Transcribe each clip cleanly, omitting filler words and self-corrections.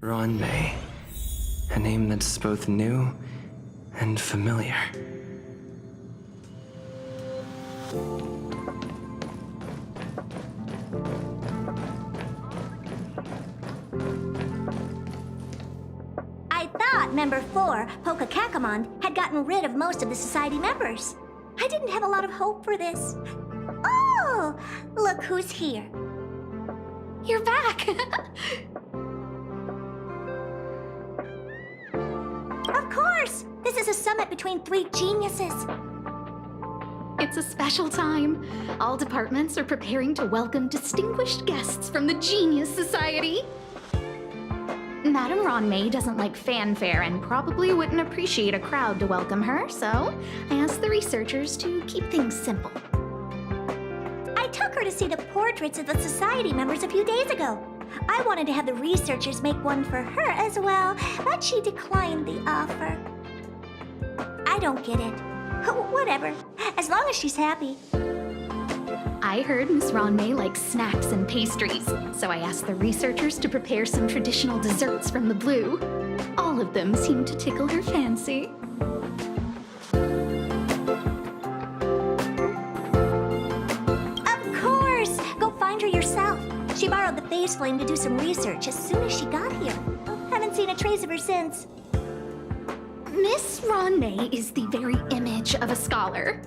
Ronmei. A name that's both new and familiar. I thought Member 4, Pokakakamon, had gotten rid of most of the society members. I didn't have a lot of hope for this. Oh, look who's here. You're back! Of course! This is a summit between three geniuses. It's a special time. All departments are preparing to welcome distinguished guests from the Genius Society. Madame Ronmei doesn't like fanfare and probably wouldn't appreciate a crowd to welcome her, so I asked the researchers to keep things simple. I took her to see the portraits of the society members a few days ago. I wanted to have the researchers make one for her as well, but she declined the offer. I don't get it. Whatever, as long as she's happy. I heard Miss Ronmei likes snacks and pastries, so I asked the researchers to prepare some traditional desserts from the blue. All of them seemed to tickle her fancy. Of course! Go find her yourself. She borrowed the phase flame to do some research as soon as she got here. Haven't seen a trace of her since. Miss Ronmei is the very image of a scholar.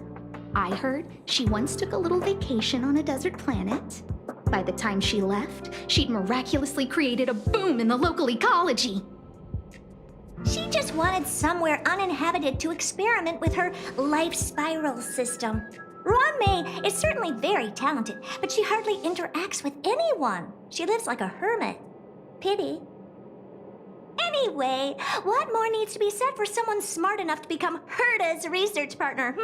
I heard she once took a little vacation on a desert planet. By the time she left, she'd miraculously created a boom in the local ecology. She just wanted somewhere uninhabited to experiment with her life spiral system. Ronmei is certainly very talented, but she hardly interacts with anyone. She lives like a hermit. Pity. Anyway, what more needs to be said for someone smart enough to become Herta's research partner,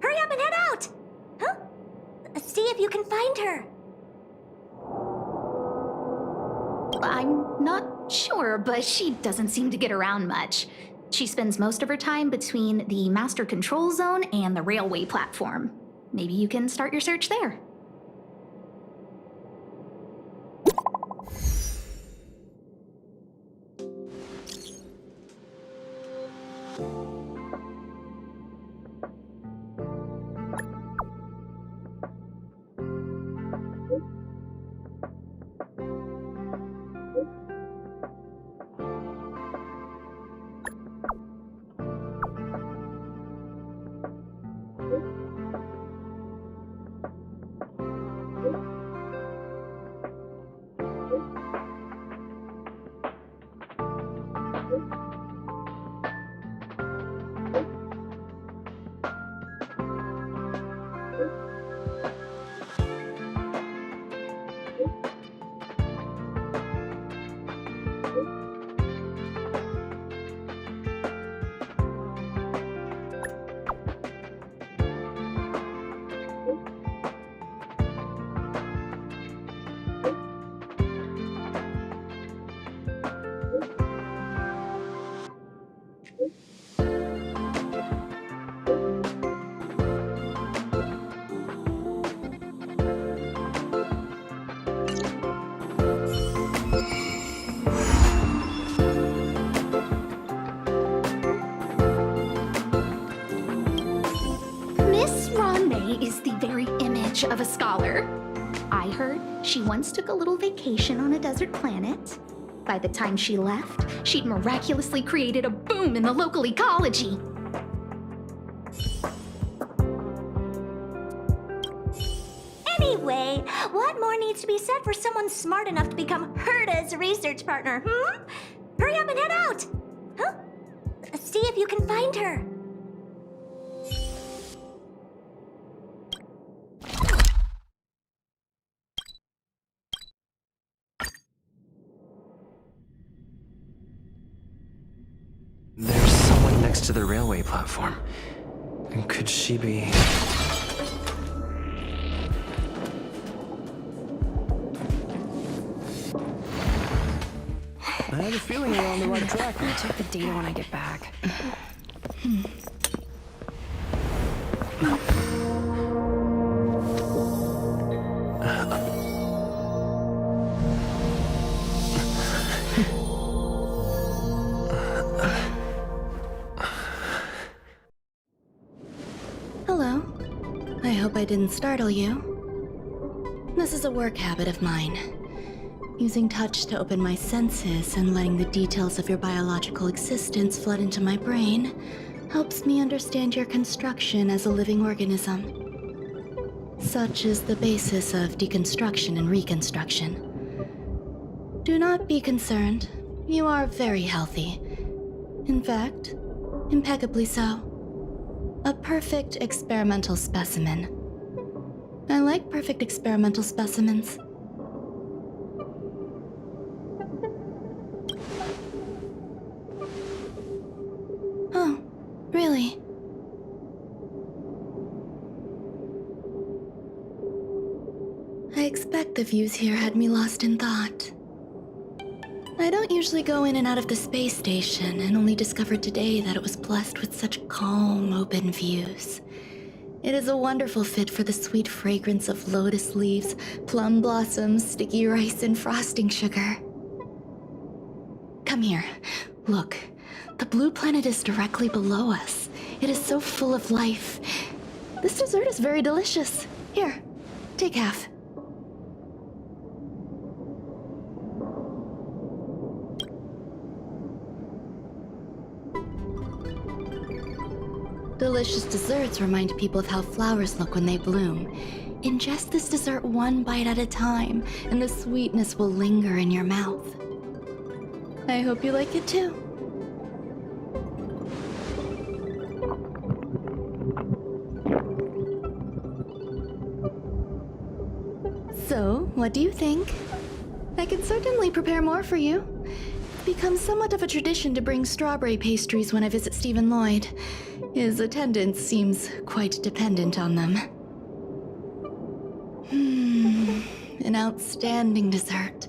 Hurry up and head out! Huh? See if you can find her. I'm not sure, but she doesn't seem to get around much. She spends most of her time between the master control zone and the railway platform. Maybe you can start your search there. Miss Ronmei is the very image of a scholar. I heard she once took a little vacation on a desert planet. By the time she left, she'd miraculously created a boom in the local ecology. Anyway, what more needs to be said for someone smart enough to become Herta's research partner, Hurry up and head out! Huh? See if you can find her. There's someone next to the railway platform. Could she be... I have a feeling we're on the right track. I'll check the data when I get back. I didn't startle you. This is a work habit of mine. Using touch to open my senses and letting the details of your biological existence flood into my brain helps me understand your construction as a living organism. Such is the basis of deconstruction and reconstruction. Do not be concerned. You are very healthy. In fact, impeccably so. A perfect experimental specimen. I like perfect experimental specimens. Oh, really? I expect the views here had me lost in thought. I don't usually go in and out of the space station, and only discovered today that it was blessed with such calm, open views. It is a wonderful fit for the sweet fragrance of lotus leaves, plum blossoms, sticky rice, and frosting sugar. Come here. Look. The blue planet is directly below us. It is so full of life. This dessert is very delicious. Here, take half. Delicious desserts remind people of how flowers look when they bloom. Ingest this dessert one bite at a time, and the sweetness will linger in your mouth. I hope you like it too. So, what do you think? I can certainly prepare more for you. It's become somewhat of a tradition to bring strawberry pastries when I visit Stephen Lloyd. His attendance seems quite dependent on them. An outstanding dessert.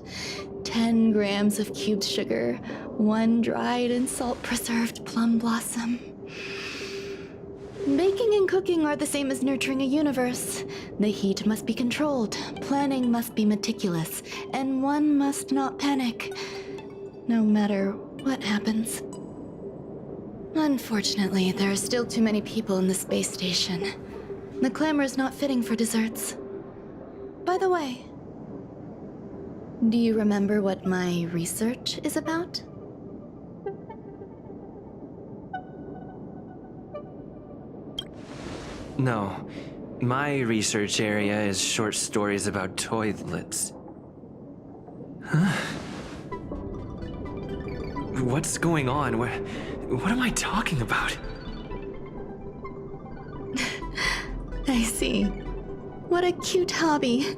10 grams of cubed sugar, 1 dried and salt-preserved plum blossom. Baking and cooking are the same as nurturing a universe. The heat must be controlled, planning must be meticulous, and one must not panic, no matter what happens. Unfortunately, there are still too many people in the space station. The clamor is not fitting for desserts. By the way, do you remember what my research is about? No. My research area is short stories about toilets. Huh? What's going on? What am I talking about? I see. What a cute hobby.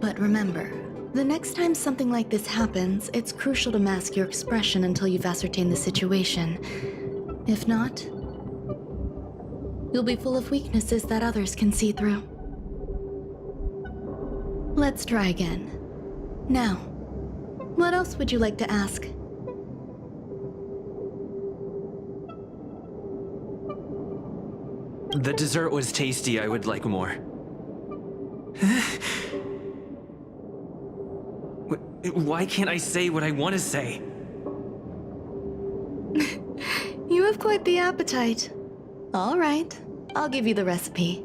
But remember, the next time something like this happens, it's crucial to mask your expression until you've ascertained the situation. If not, you'll be full of weaknesses that others can see through. Let's try again. Now, what else would you like to ask? The dessert was tasty. I would like more. Why can't I say what I want to say? You have quite the appetite. All right, I'll give you the recipe.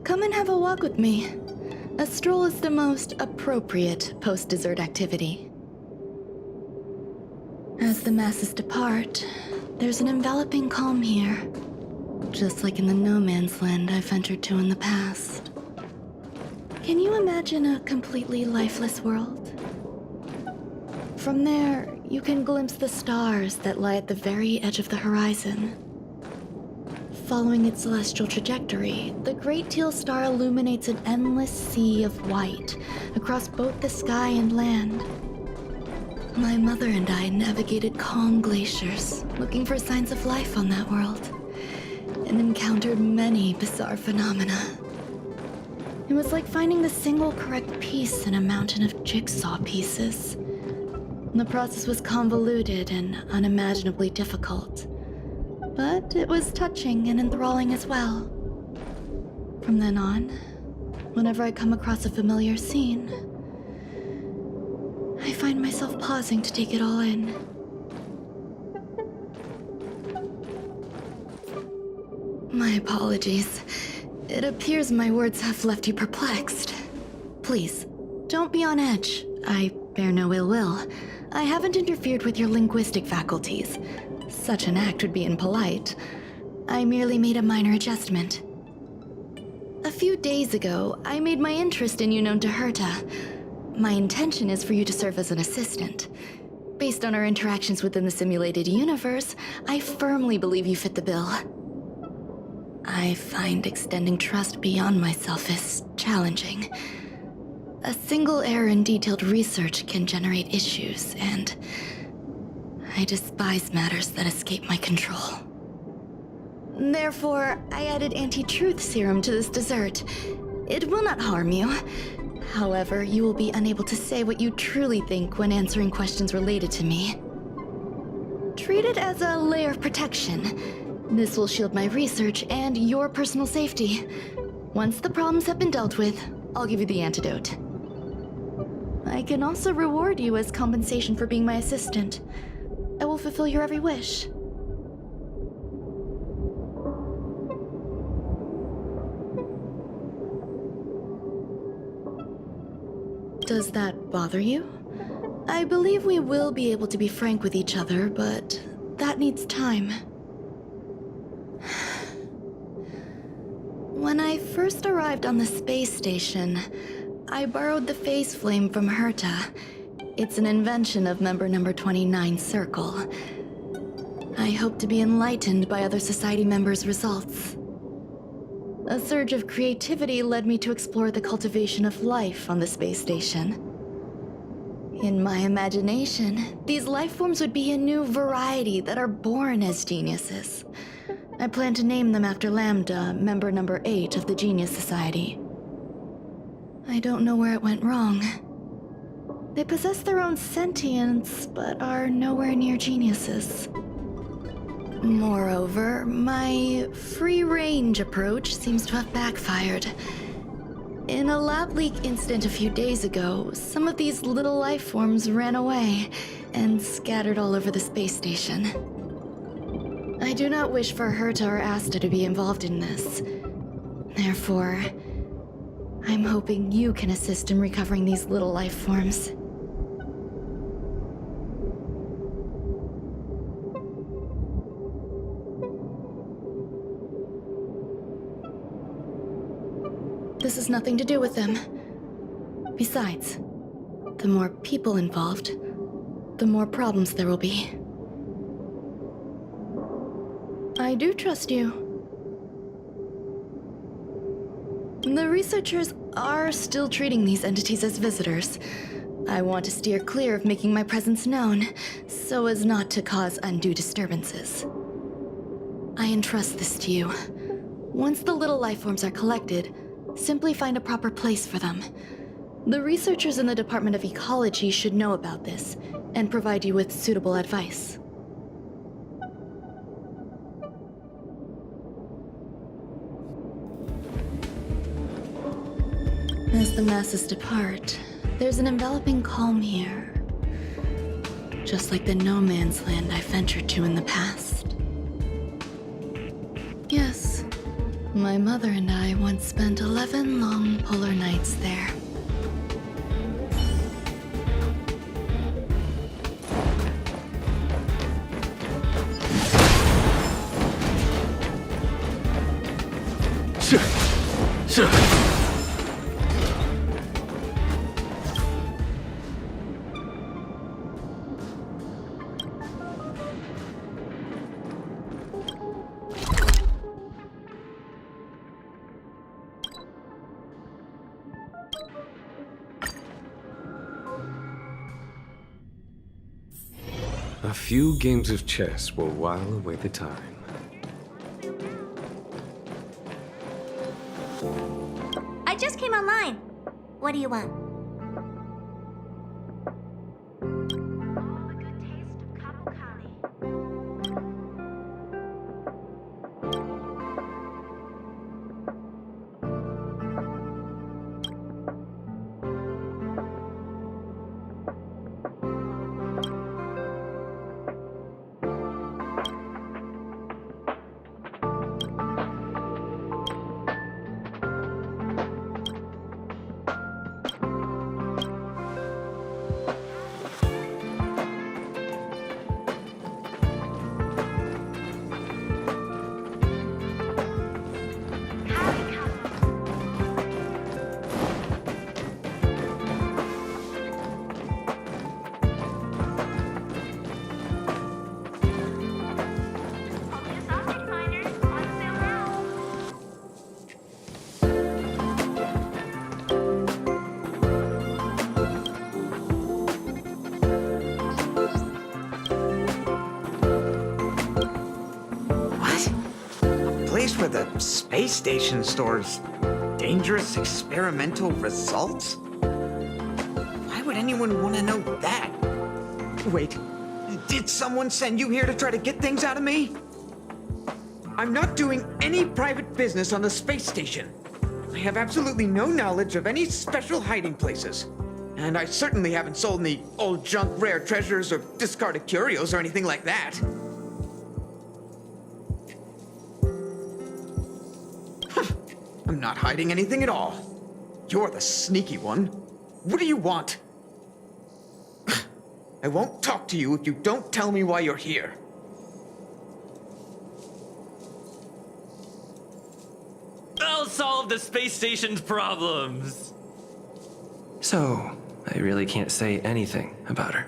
Come and have a walk with me. A stroll is the most appropriate post-dessert activity. As the masses depart, there's an enveloping calm here, just like in the no man's land I've ventured to in the past. Can you imagine a completely lifeless world? From there, you can glimpse the stars that lie at the very edge of the horizon. Following its celestial trajectory, the Great Teal Star illuminates an endless sea of white across both the sky and land. My mother and I navigated calm glaciers, looking for signs of life on that world, and encountered many bizarre phenomena. It was like finding the single correct piece in a mountain of jigsaw pieces. The process was convoluted and unimaginably difficult, but it was touching and enthralling as well. From then on, whenever I come across a familiar scene, I find myself pausing to take it all in. My apologies. It appears my words have left you perplexed. Please, don't be on edge. I bear no ill will. I haven't interfered with your linguistic faculties. Such an act would be impolite. I merely made a minor adjustment. A few days ago, I made my interest in you known to Herta. My intention is for you to serve as an assistant. Based on our interactions within the simulated universe, I firmly believe you fit the bill. I find extending trust beyond myself is challenging. A single error in detailed research can generate issues, and I despise matters that escape my control. Therefore, I added anti-truth serum to this dessert. It will not harm you. However, you will be unable to say what you truly think when answering questions related to me. Treat it as a layer of protection. This will shield my research and your personal safety. Once the problems have been dealt with, I'll give you the antidote. I can also reward you as compensation for being my assistant. I will fulfill your every wish. Does that bother you? I believe we will be able to be frank with each other, but that needs time. When I first arrived on the space station, I borrowed the phase flame from Herta. It's an invention of member number 29 Circle. I hope to be enlightened by other society members' results. A surge of creativity led me to explore the cultivation of life on the space station. In my imagination, these life forms would be a new variety that are born as geniuses. I plan to name them after Lambda, member number 8 of the Genius Society. I don't know where it went wrong. They possess their own sentience, but are nowhere near geniuses. Moreover, my free-range approach seems to have backfired. In a lab leak incident a few days ago, some of these little life forms ran away and scattered all over the space station. I do not wish for Herta or Asta to be involved in this. Therefore, I'm hoping you can assist in recovering these little life forms. This has nothing to do with them. Besides, the more people involved, the more problems there will be. I do trust you. The researchers are still treating these entities as visitors. I want to steer clear of making my presence known, so as not to cause undue disturbances. I entrust this to you. Once the little life forms are collected, simply find a proper place for them. The researchers in the Department of Ecology should know about this, and provide you with suitable advice. As the masses depart, there's an enveloping calm here. Just like the no man's land I ventured to in the past. Yes, my mother and I once spent 11 long polar nights there. A few games of chess will while away the time. I just came online. What do you want? place where the space station stores dangerous experimental results? Why would anyone want to know that? Wait, did someone send you here to try to get things out of me? I'm not doing any private business on the space station. I have absolutely no knowledge of any special hiding places. And I certainly haven't sold any old junk rare treasures or discarded curios or anything like that. I'm not hiding anything at all. You're the sneaky one. What do you want? I won't talk to you if you don't tell me why you're here. I'll solve the space station's problems. So, I really can't say anything about her.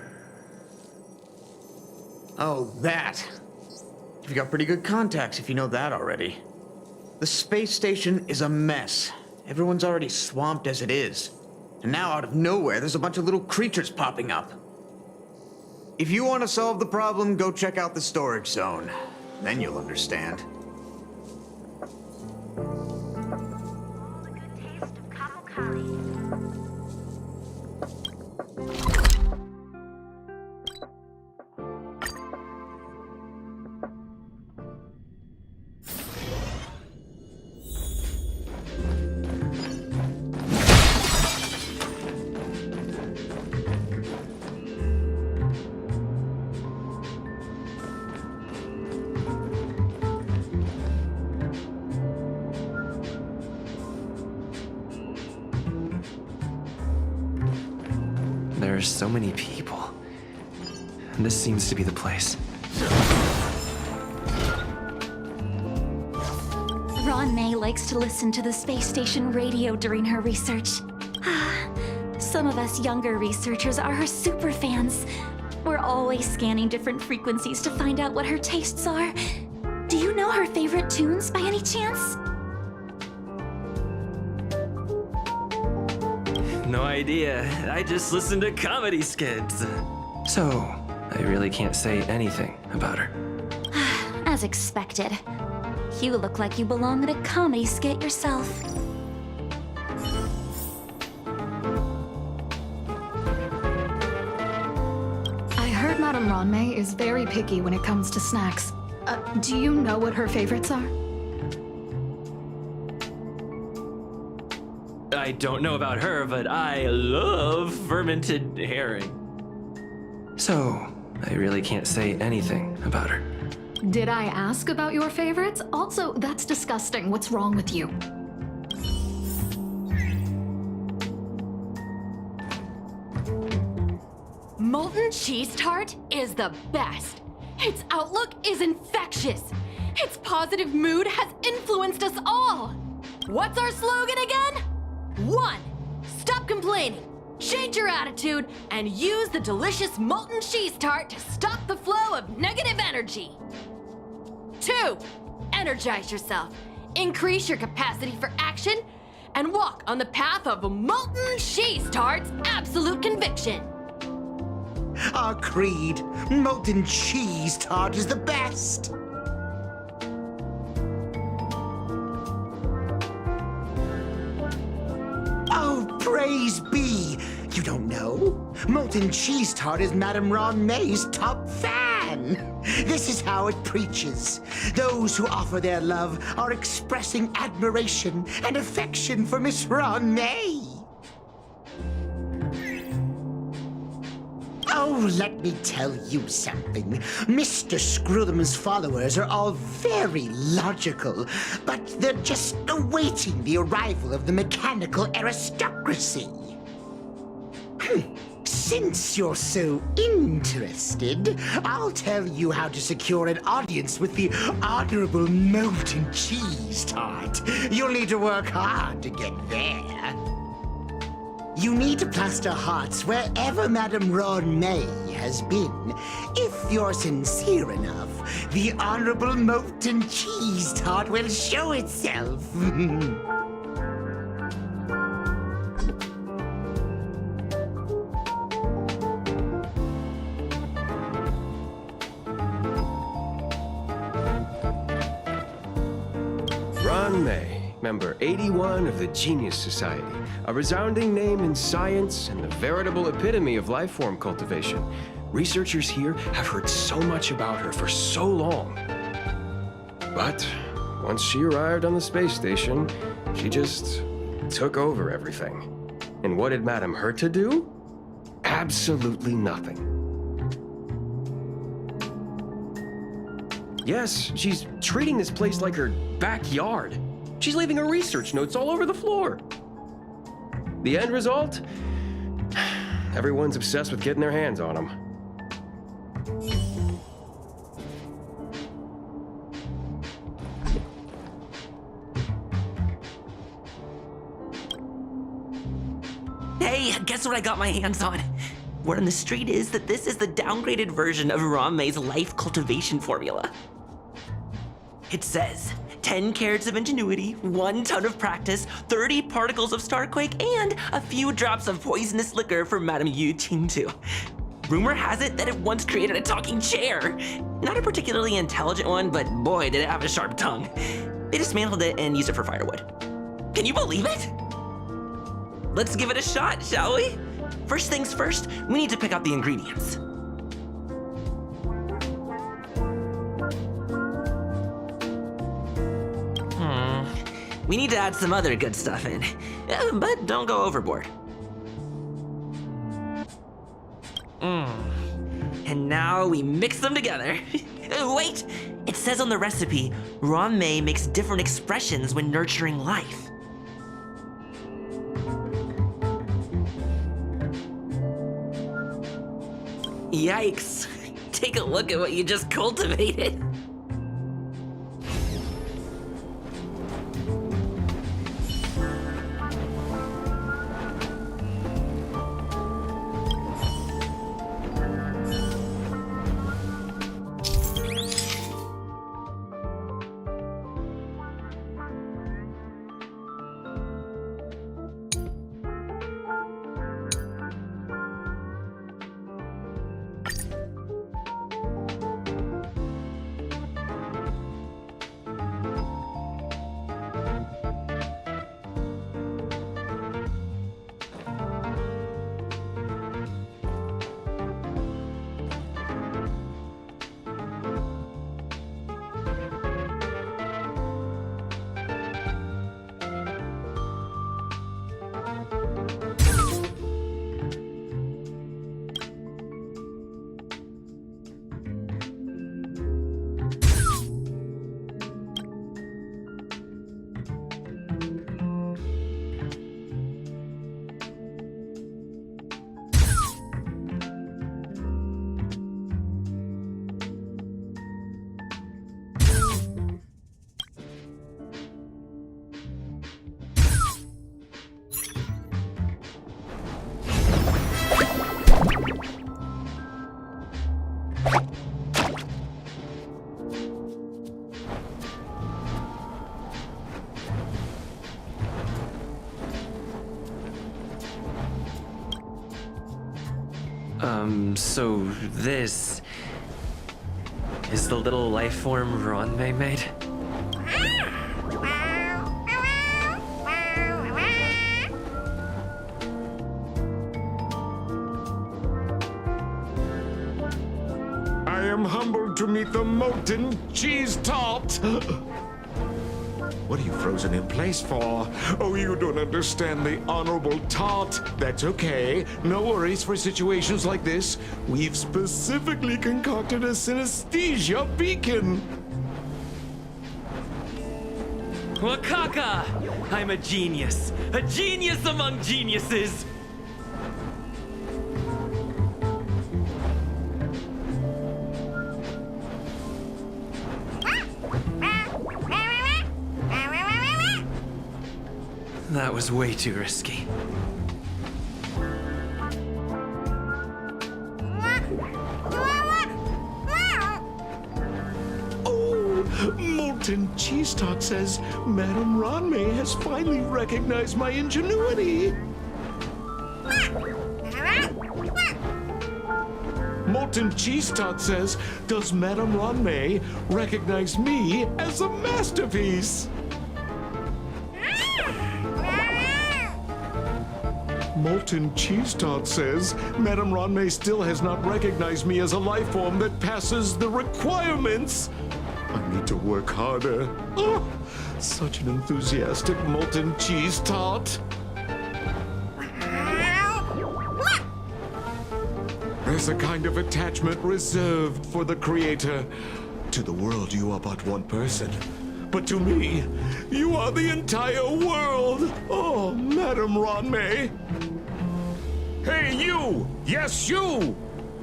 Oh, that. You've got pretty good contacts if you know that already. The space station is a mess. Everyone's already swamped as it is. And now out of nowhere, there's a bunch of little creatures popping up. If you want to solve the problem, go check out the storage zone. Then you'll understand. There's so many people. This seems to be the place. Ron May likes to listen to the space station radio during her research. Some of us younger researchers are her super fans. We're always scanning different frequencies to find out what her tastes are. Do you know her favorite tunes by any chance? No idea. I just listen to comedy skits. So, I really can't say anything about her. As expected. You look like you belong in a comedy skit yourself. I heard Madame Ronmay is very picky when it comes to snacks. Do you know what her favorites are? I don't know about her, but I love fermented herring. So, I really can't say anything about her. Did I ask about your favorites? Also, that's disgusting. What's wrong with you? Molten cheese tart is the best. Its outlook is infectious. Its positive mood has influenced us all. What's our slogan again? 1. Stop complaining. Change your attitude and use the delicious molten cheese tart to stop the flow of negative energy. 2. Energize yourself. Increase your capacity for action and walk on the path of molten cheese tart's absolute conviction. Our creed, molten cheese tart is the best. Oh, praise be! You don't know? Molten cheese tart is Madame Ron May's top fan. This is how it preaches. Those who offer their love are expressing admiration and affection for Miss Ron May. Oh, let me tell you something. Mr. Screwthum's followers are all very logical, but they're just awaiting the arrival of the mechanical aristocracy. Since you're so interested, I'll tell you how to secure an audience with the Honorable Molten Cheese Tart. You'll need to work hard to get there. You need to plaster hearts wherever Madame Ron May has been. If you're sincere enough, the Honorable Molten Cheese Tart will show itself. Ranmei, member 81 of the Genius Society, a resounding name in science and the veritable epitome of life form cultivation. Researchers here have heard so much about her for so long. But once she arrived on the space station, she just took over everything. And what did Madame Herta do? Absolutely nothing. Yes, she's treating this place like her backyard. She's leaving her research notes all over the floor. The end result? Everyone's obsessed with getting their hands on them. Hey, guess what I got my hands on? Word on the street is that this is the downgraded version of Ranmei's life cultivation formula. It says 10 carats of ingenuity, 1 ton of practice, 30 particles of starquake, and a few drops of poisonous liquor for Madame Yu Qingtu. Rumor has it that it once created a talking chair. Not a particularly intelligent one, but boy, did it have a sharp tongue. They dismantled it and used it for firewood. Can you believe it? Let's give it a shot, shall we? First things first, we need to pick out the ingredients. We need to add some other good stuff in, but don't go overboard. And now we mix them together. Wait, it says on the recipe, Ranmei makes different expressions when nurturing life. Yikes, take a look at what you just cultivated. So this is the little life form Ranmei made? I am humbled to meet the molten cheese tart. What are you frozen in place for? Oh, you don't understand the honorable tart. That's okay. No worries for situations like this. We've specifically concocted a synesthesia beacon. Wakaka! I'm a genius among geniuses! That was way too risky. Oh, molten cheese tart says Madame Ranmei has finally recognized my ingenuity. Molten cheese tart says, does Madame Ranmei recognize me as a masterpiece? Molten Cheese Tart says Madame Ronmay still has not recognized me as a life form that passes the requirements. I need to work harder. Oh, such an enthusiastic Molten Cheese Tart. There's a kind of attachment reserved for the creator. To the world, you are but one person. But to me, you are the entire world. Oh, Madame Ronmay. Hey, you! Yes, you!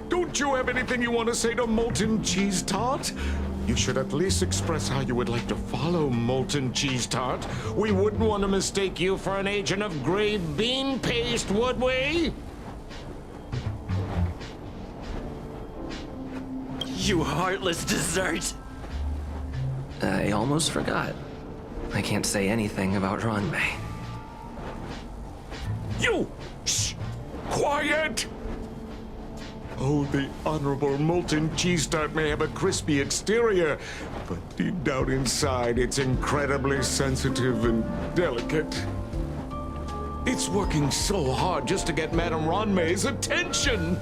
Don't you have anything you want to say to Molten Cheese Tart? You should at least express how you would like to follow Molten Cheese Tart. We wouldn't want to mistake you for an agent of gray bean paste, would we? You heartless dessert! I almost forgot. I can't say anything about Ronmay. You! Shh! Quiet! Oh, the Honorable Molten Cheese Tart may have a crispy exterior, but deep down inside, it's incredibly sensitive and delicate. It's working so hard just to get Madame Ronmay's attention.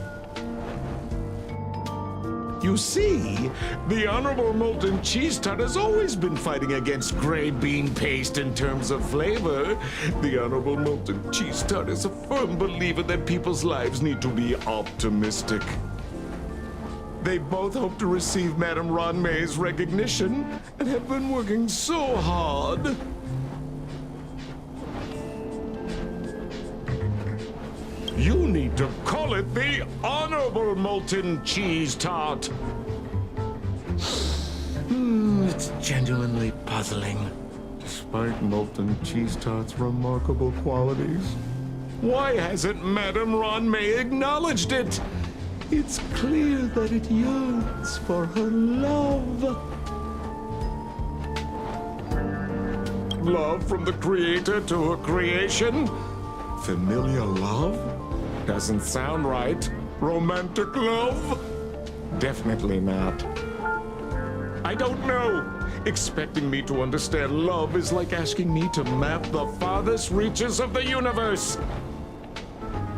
You see, the Honorable Molten Cheese Tart has always been fighting against gray bean paste in terms of flavor. The Honorable Molten Cheese Tart is a firm believer that people's lives need to be optimistic. They both hope to receive Madame Ronmay's recognition and have been working so hard. You need to call it the Honorable Molten Cheese Tart. It's genuinely puzzling. Despite Molten Cheese Tart's remarkable qualities, why hasn't Madame Ronmay acknowledged it? It's clear that it yearns for her love. Love from the creator to her creation? Familiar love? Doesn't sound right. Romantic love? Definitely not. I don't know. Expecting me to understand love is like asking me to map the farthest reaches of the universe.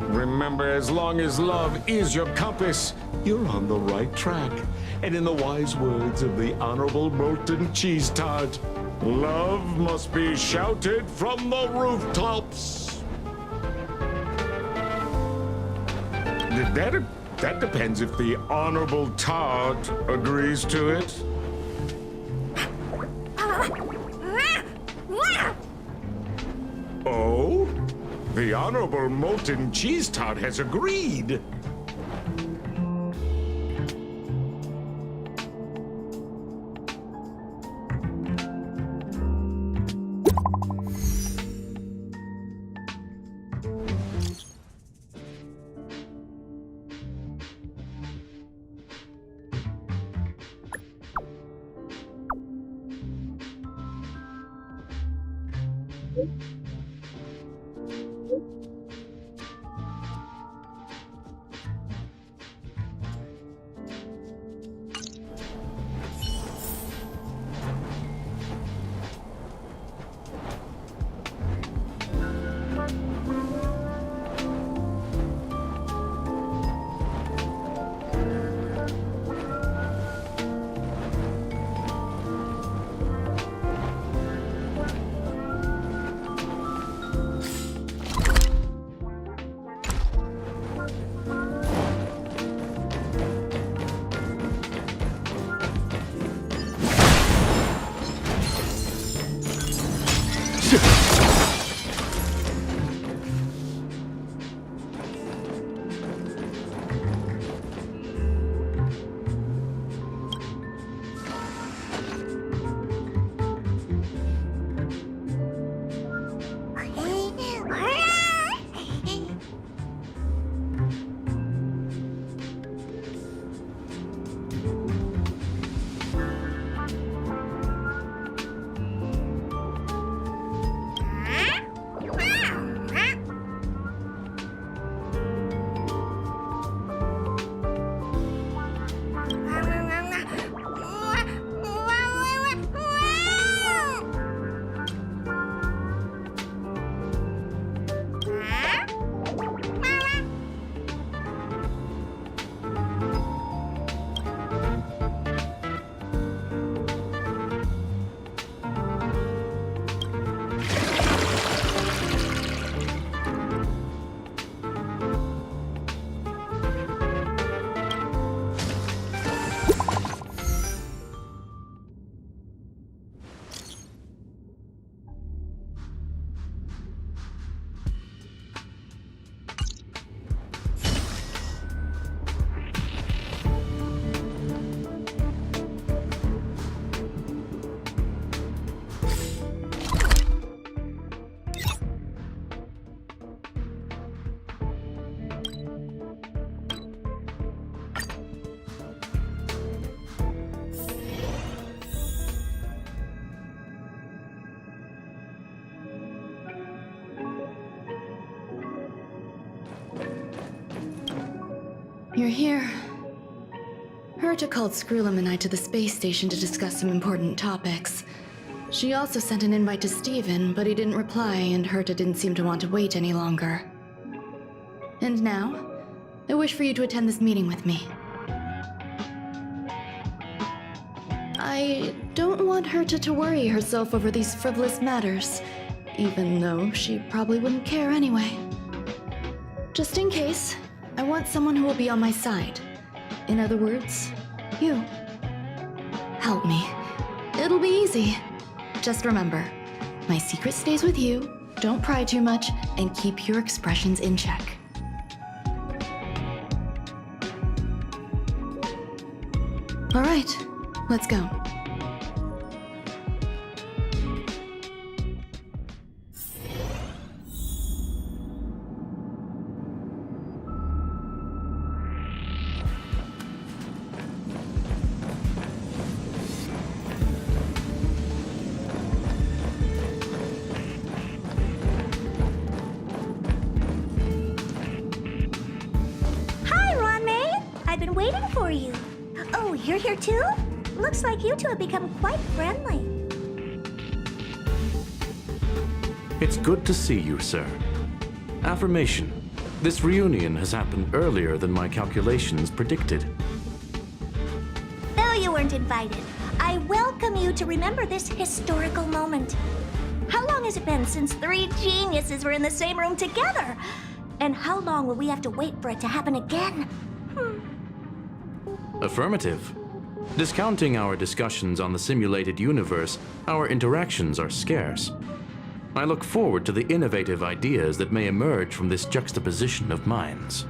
Remember, as long as love is your compass, you're on the right track. And in the wise words of the Honorable Molten Cheese Tart, love must be shouted from the rooftops. That depends if the Honorable Tart agrees to it. Oh? The Honorable Molten Cheese Tart has agreed. you're here. Herta called Skrullum and I to the space station to discuss some important topics. She also sent an invite to Steven, but he didn't reply, and Herta didn't seem to want to wait any longer. And now, I wish for you to attend this meeting with me. I don't want Herta to worry herself over these frivolous matters, even though she probably wouldn't care anyway. Just in case, I want someone who will be on my side. In other words, you. Help me. It'll be easy. Just remember, my secret stays with you, don't pry too much, and keep your expressions in check. All right, let's go. Hi, Ron-May! I've been waiting for you. Oh, you're here too? Looks like you two have become quite friendly. It's good to see you, sir. Affirmation. This reunion has happened earlier than my calculations predicted. Though you weren't invited, I welcome you to remember this historical moment. How long has it been since 3 geniuses were in the same room together? And how long will we have to wait for it to happen again? Affirmative. Discounting our discussions on the simulated universe, our interactions are scarce. I look forward to the innovative ideas that may emerge from this juxtaposition of minds.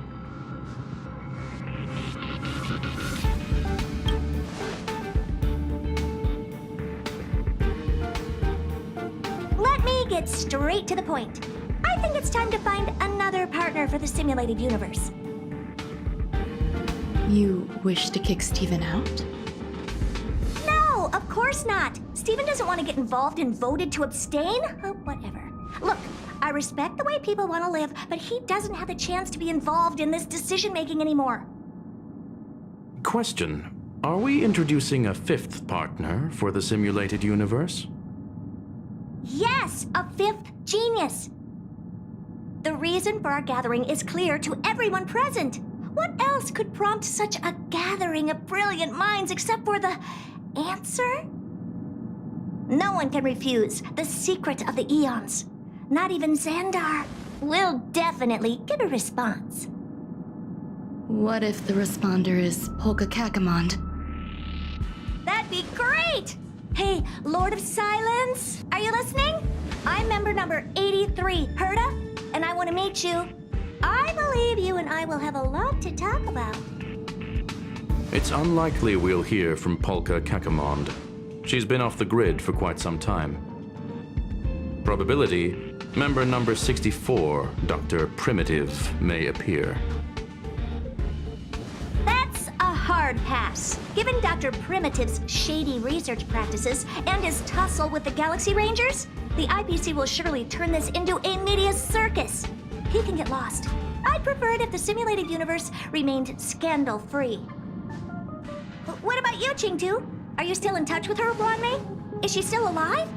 Let me get straight to the point. I think it's time to find another partner for the simulated universe. You wish to kick Steven out? No, of course not. Steven doesn't want to get involved and voted to abstain. Oh, whatever. Look, I respect the way people want to live, but he doesn't have the chance to be involved in this decision-making anymore. Question. Are we introducing a 5th partner for the simulated universe? Yes, a 5th genius. The reason for our gathering is clear to everyone present. What else could prompt such a gathering of brilliant minds except for the answer? No one can refuse the secret of the eons. Not even Xandar. We'll definitely get a response. What if the responder is Polka Kakamond? That'd be great! Hey, Lord of Silence, are you listening? I'm member number 83, Herta, and I want to meet you. I believe you and I will have a lot to talk about. It's unlikely we'll hear from Polka Kakamond. She's been off the grid for quite some time. Probability, member number 64, Dr. Primitive, may appear. That's a hard pass. Given Dr. Primitive's shady research practices and his tussle with the Galaxy Rangers, the IPC will surely turn this into a media circus. He can get lost. I'd prefer it if the simulated universe remained scandal-free. What about you, Ching-Tu? Are you still in touch with her, Ron-May? Is she still alive?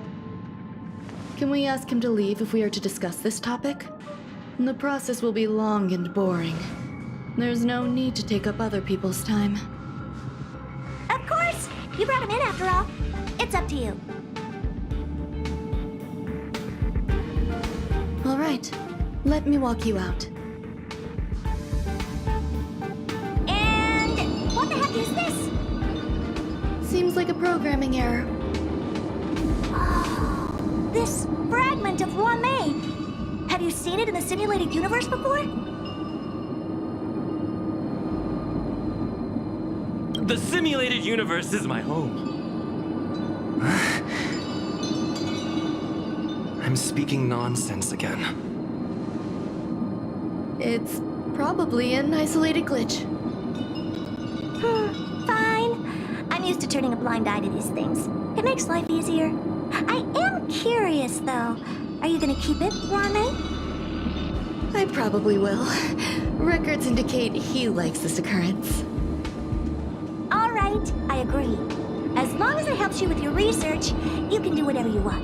Can we ask him to leave if we are to discuss this topic? The process will be long and boring. There's no need to take up other people's time. Of course! You brought him in after all. It's up to you. All right, let me walk you out. And what the heck is this? Seems like a programming error. This fragment of Ron-May. Have you seen it in the simulated universe before? The simulated universe is my home. I'm speaking nonsense again. It's probably an isolated glitch. Fine. I'm used to turning a blind eye to these things. It makes life easier. I am curious, though. Are you gonna keep it, Ron-May? I probably will. Records indicate he likes this occurrence. All right, I agree. As long as it helps you with your research, you can do whatever you want.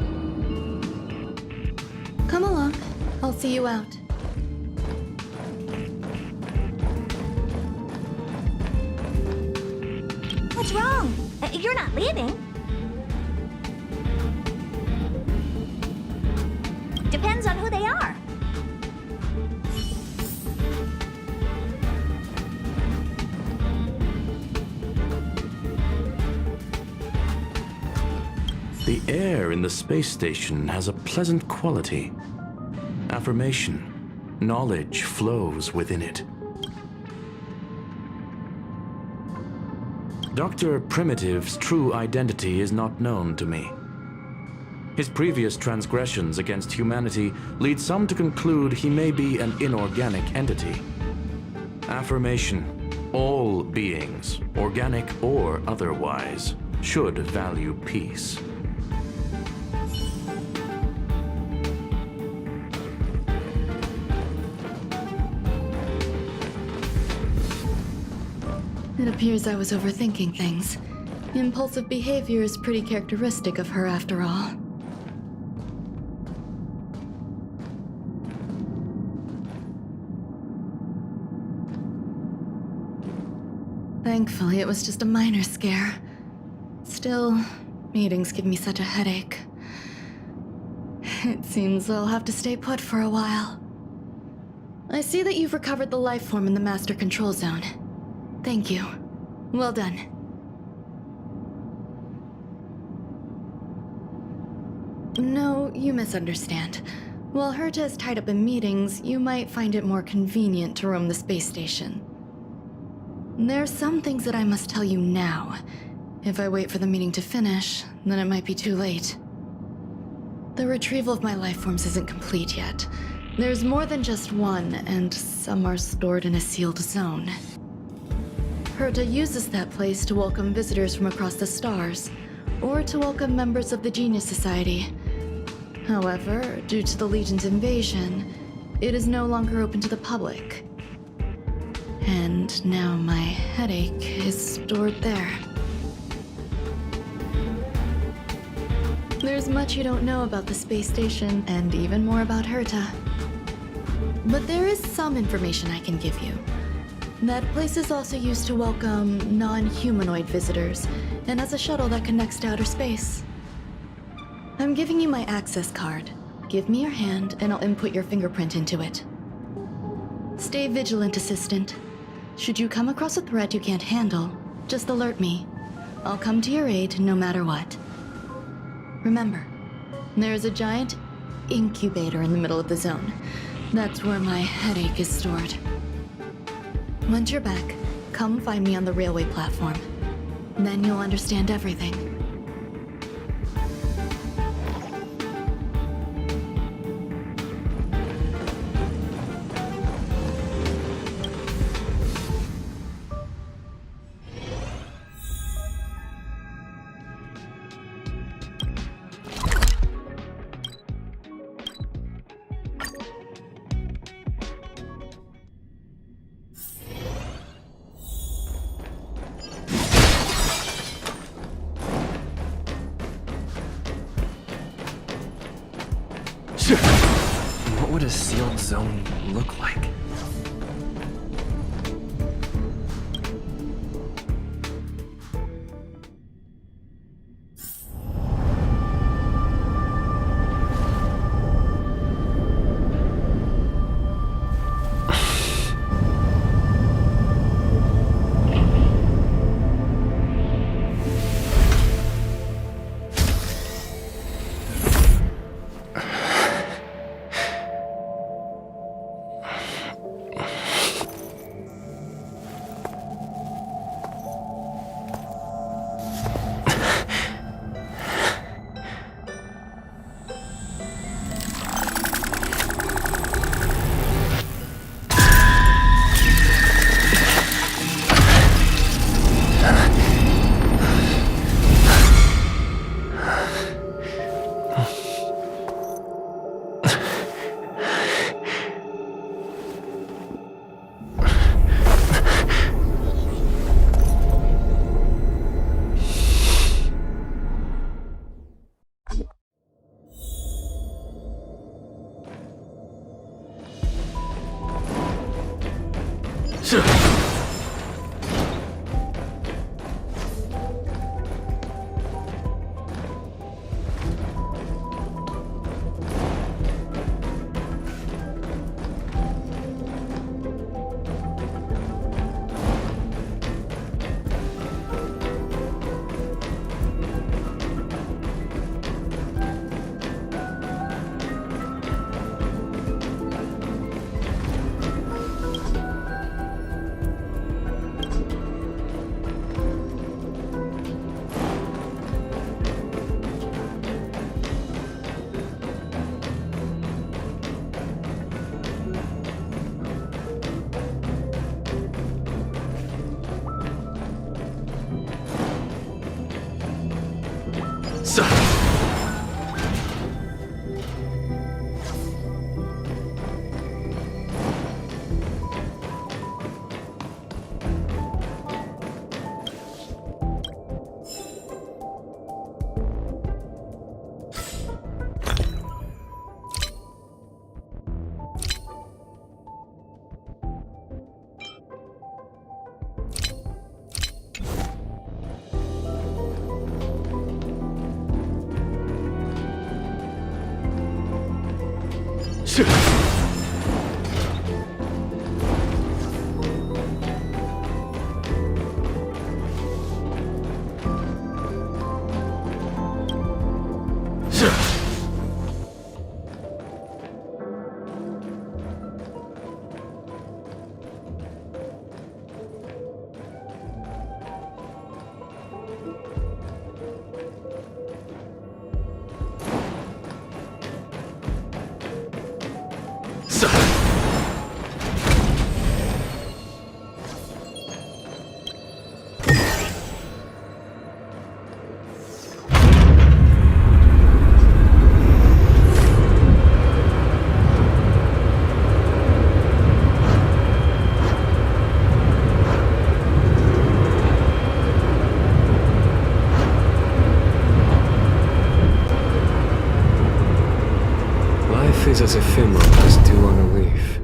Come along. I'll see you out. What's wrong? You're not leaving. Depends on who they are. The air in the space station has a pleasant quality. Affirmation. Knowledge flows within it. Dr. Primitive's true identity is not known to me. His previous transgressions against humanity lead some to conclude he may be an inorganic entity. Affirmation. All beings, organic or otherwise, should value peace. It appears I was overthinking things. Impulsive behavior is pretty characteristic of her after all. Thankfully, it was just a minor scare. Still, meetings give me such a headache. It seems I'll have to stay put for a while. I see that you've recovered the life form in the Master Control Zone. Thank you. Well done. No, you misunderstand. While Herta is tied up in meetings, you might find it more convenient to roam the space station. There are some things that I must tell you now. If I wait for the meeting to finish, then it might be too late. The retrieval of my life forms isn't complete yet. There's more than just one, and some are stored in a sealed zone. Herta uses that place to welcome visitors from across the stars, or to welcome members of the Genius Society. However, due to the Legion's invasion, it is no longer open to the public. And now my headache is stored there. There's much you don't know about the space station, and even more about Herta. But there is some information I can give you. That place is also used to welcome non-humanoid visitors, and has a shuttle that connects to outer space. I'm giving you my access card. Give me your hand, and I'll input your fingerprint into it. Stay vigilant, Assistant. Should you come across a threat you can't handle, just alert me. I'll come to your aid no matter what. Remember, there is a giant incubator in the middle of the zone. That's where my headache is stored. Once you're back, come find me on the railway platform. Then you'll understand everything. What would a sealed zone look like? Life is as ephemeral as dew on a leaf.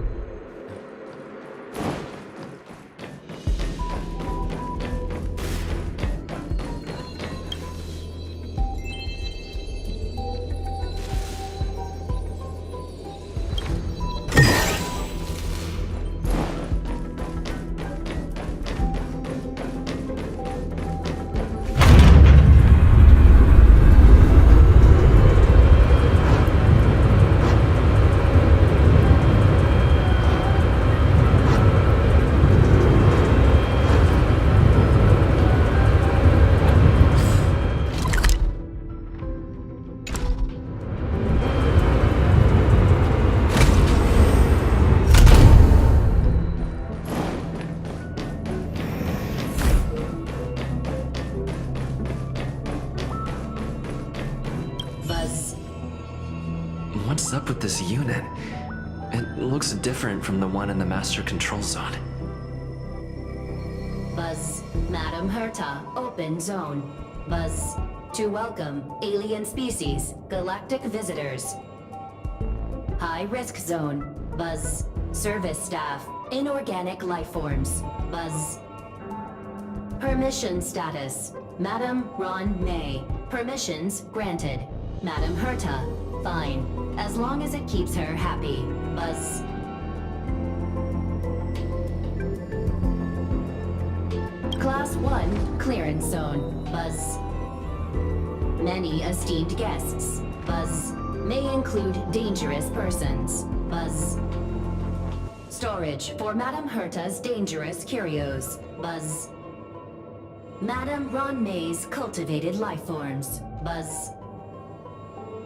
What's up with this unit? It looks different from the one in the Master Control Zone. Buzz, Madam Herta, open zone. Buzz, to welcome alien species, galactic visitors. High risk zone. Buzz, service staff, inorganic life forms. Buzz. Permission status. Madam Ron May. Permissions granted. Madam Herta, fine. As long as it keeps her happy. Buzz. Class 1 clearance zone. Buzz. Many esteemed guests. Buzz. May include dangerous persons. Buzz. Storage for Madam Herta's dangerous curios. Buzz. Madam Ron May's cultivated life forms. Buzz.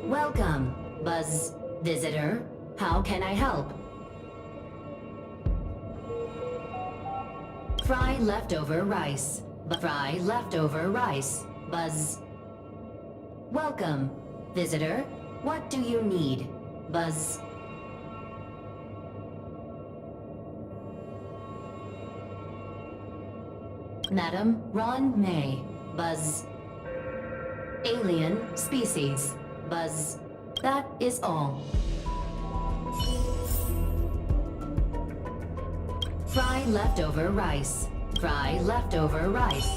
Welcome, Buzz. Visitor, how can I help? Fry leftover rice. Fry leftover rice. Buzz. Welcome, visitor. What do you need? Buzz. Madam Ron May. Buzz. Alien species. Buzz. That is all. Fry leftover rice. Fry leftover rice.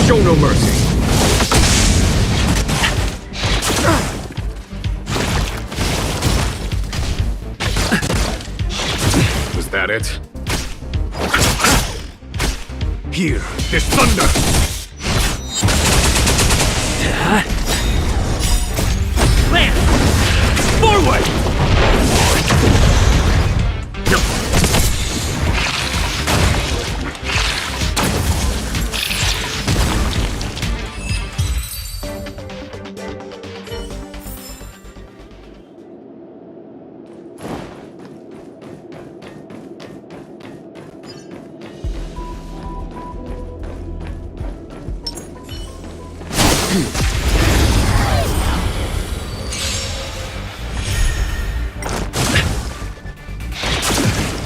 Show no mercy. Was that it? Here, this thunder! Land! Forward!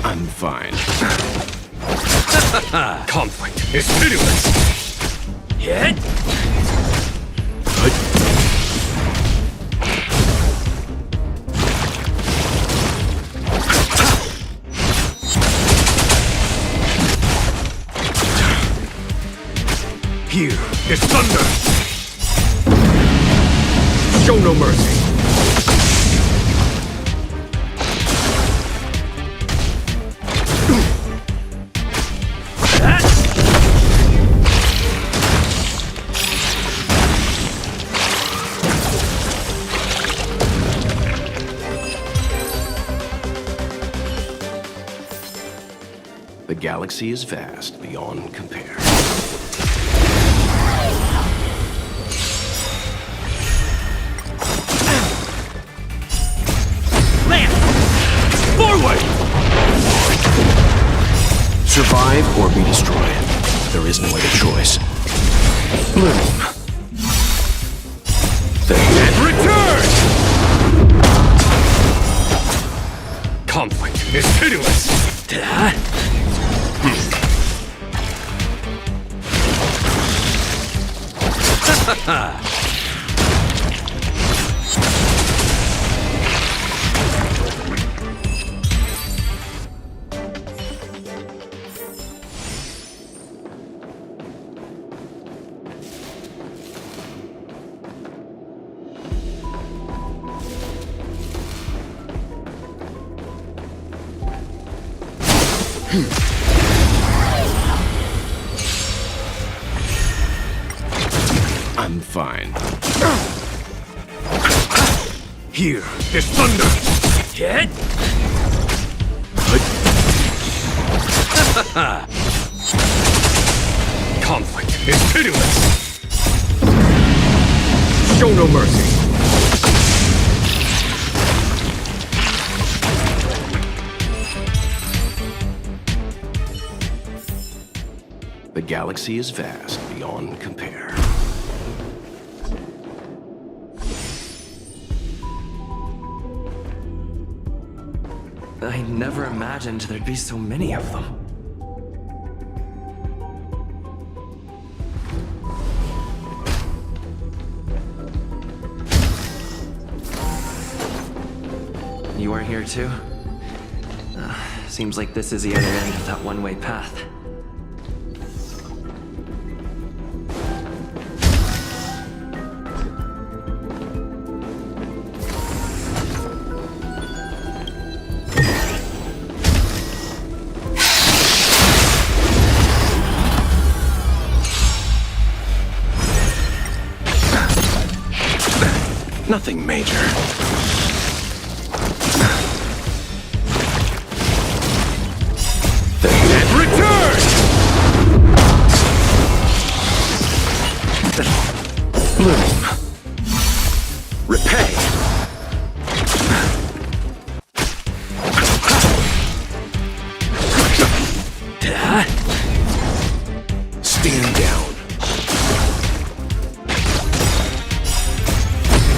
I'm fine. Conflict is pitiless! Hit! Here is thunder! Show no mercy! The galaxy is vast beyond compare. Land! Forward! Survive or be destroyed. There is no other choice. Bloom. The dead return! Conflict is pitiless! I'm fine. Here is thunder! Hit! Conflict is pitiless! Show no mercy! The galaxy is vast beyond compare. I never imagined there'd be so many of them. You are here too? Seems like this is the other end of that one-way path. Nothing major. Return! Bloom. Repay. Stand down.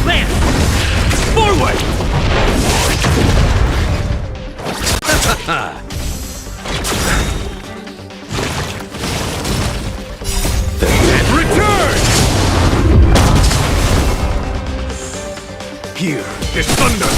Land! Forward! Return! Here is thunder!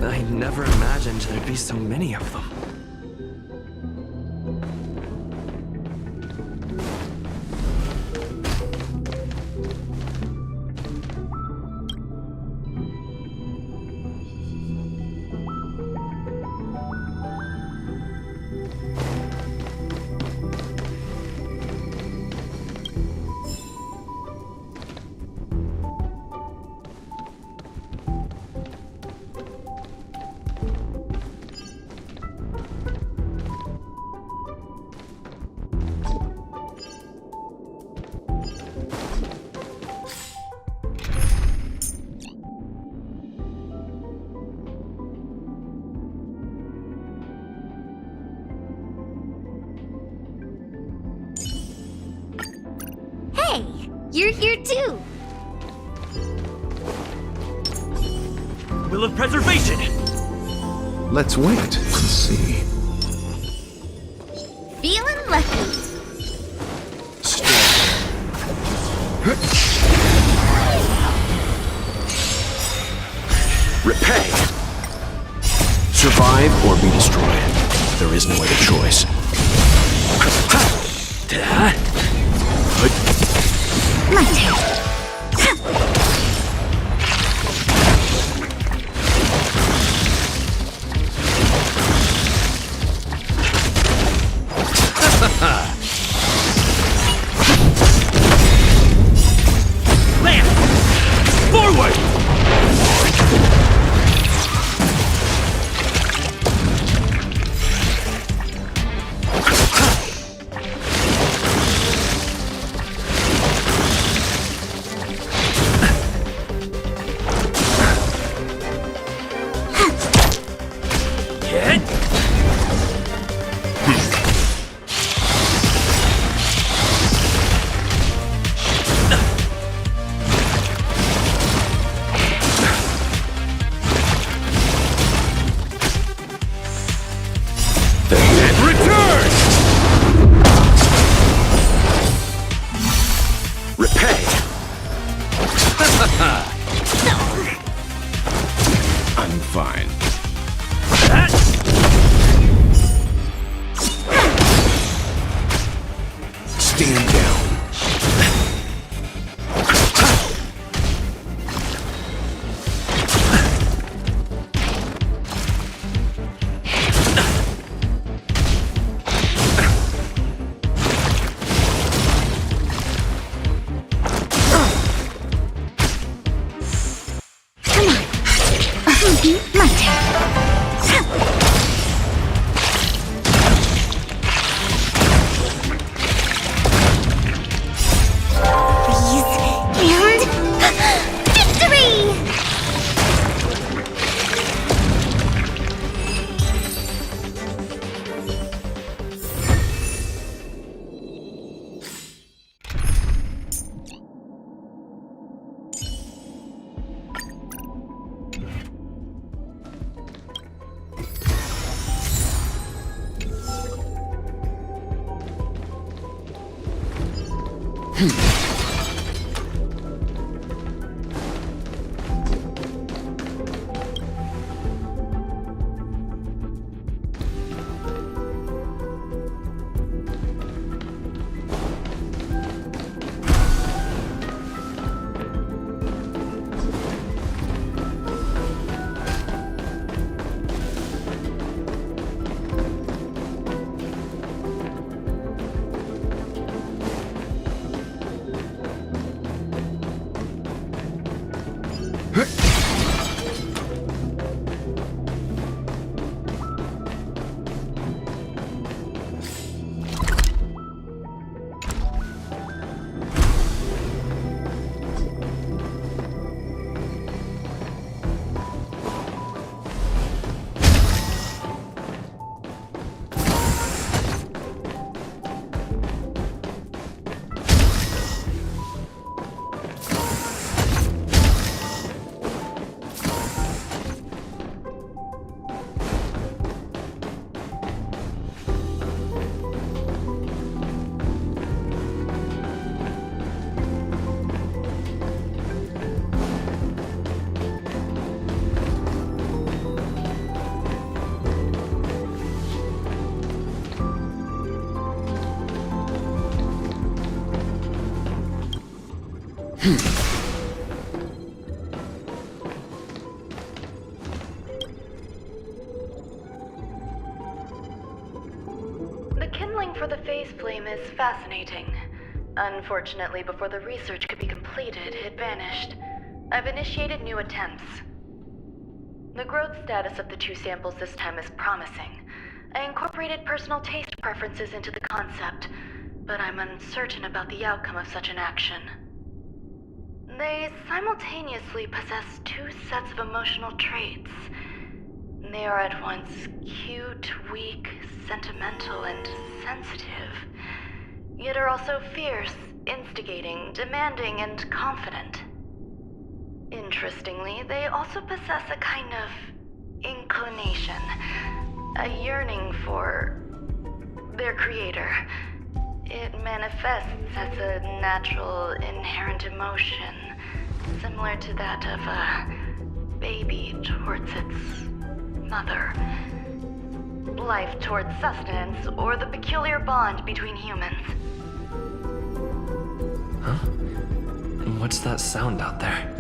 I never imagined there'd be so many of them. Hey, you're here too. Will of preservation! Let's wait and see. Feeling lucky. Repay. Survive or be destroyed. There is no other choice. My turn. Land! Forward! Stand down. My turn. Freeze and victory! The kindling for the phase flame is fascinating. Unfortunately, before the research could be completed, it vanished. I've initiated new attempts. The growth status of the two samples this time is promising. I incorporated personal taste preferences into the concept, but I'm uncertain about the outcome of such an action. They simultaneously possess two sets of emotional traits. They are at once cute, weak, sentimental, and sensitive, yet are also fierce, instigating, demanding, and confident. Interestingly, they also possess a kind of inclination, a yearning for their creator. It manifests as a natural, inherent emotion, similar to that of a baby towards its mother. Life towards sustenance, or the peculiar bond between humans. Huh? And what's that sound out there?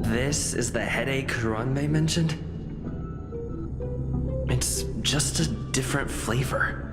This is the headache Ranmei mentioned? It's just a different flavor.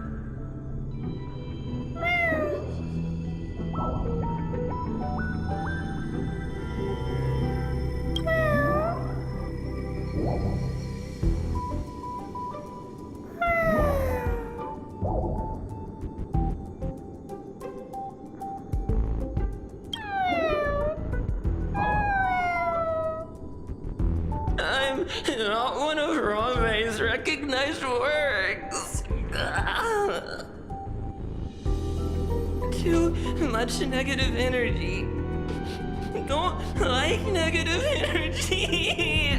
I'm not one of Ranmei's recognized works. Too much negative energy. Don't like negative energy.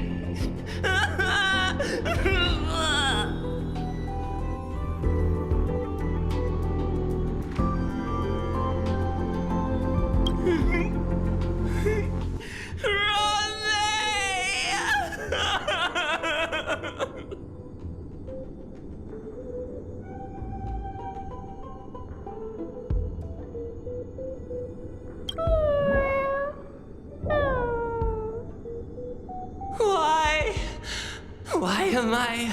I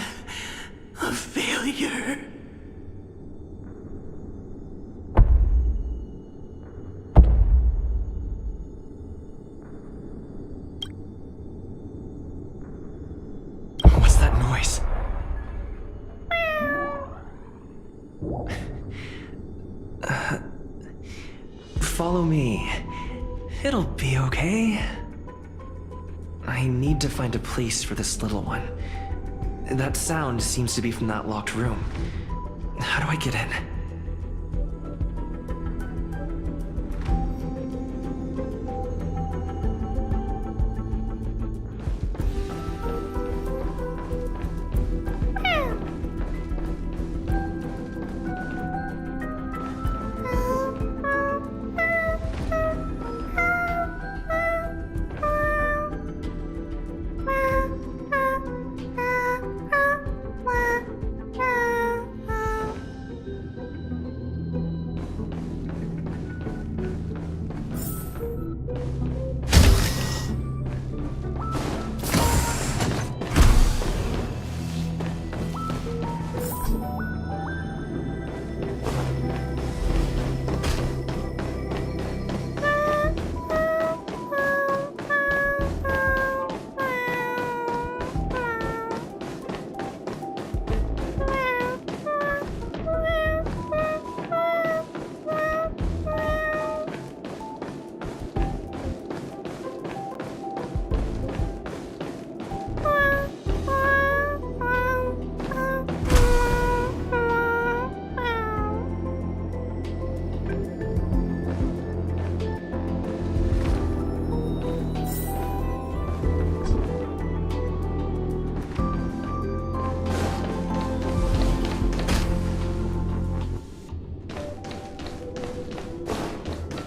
a failure? What's that noise? Follow me. It'll be okay. I need to find a place for this little one. That sound seems to be from that locked room. How do I get in?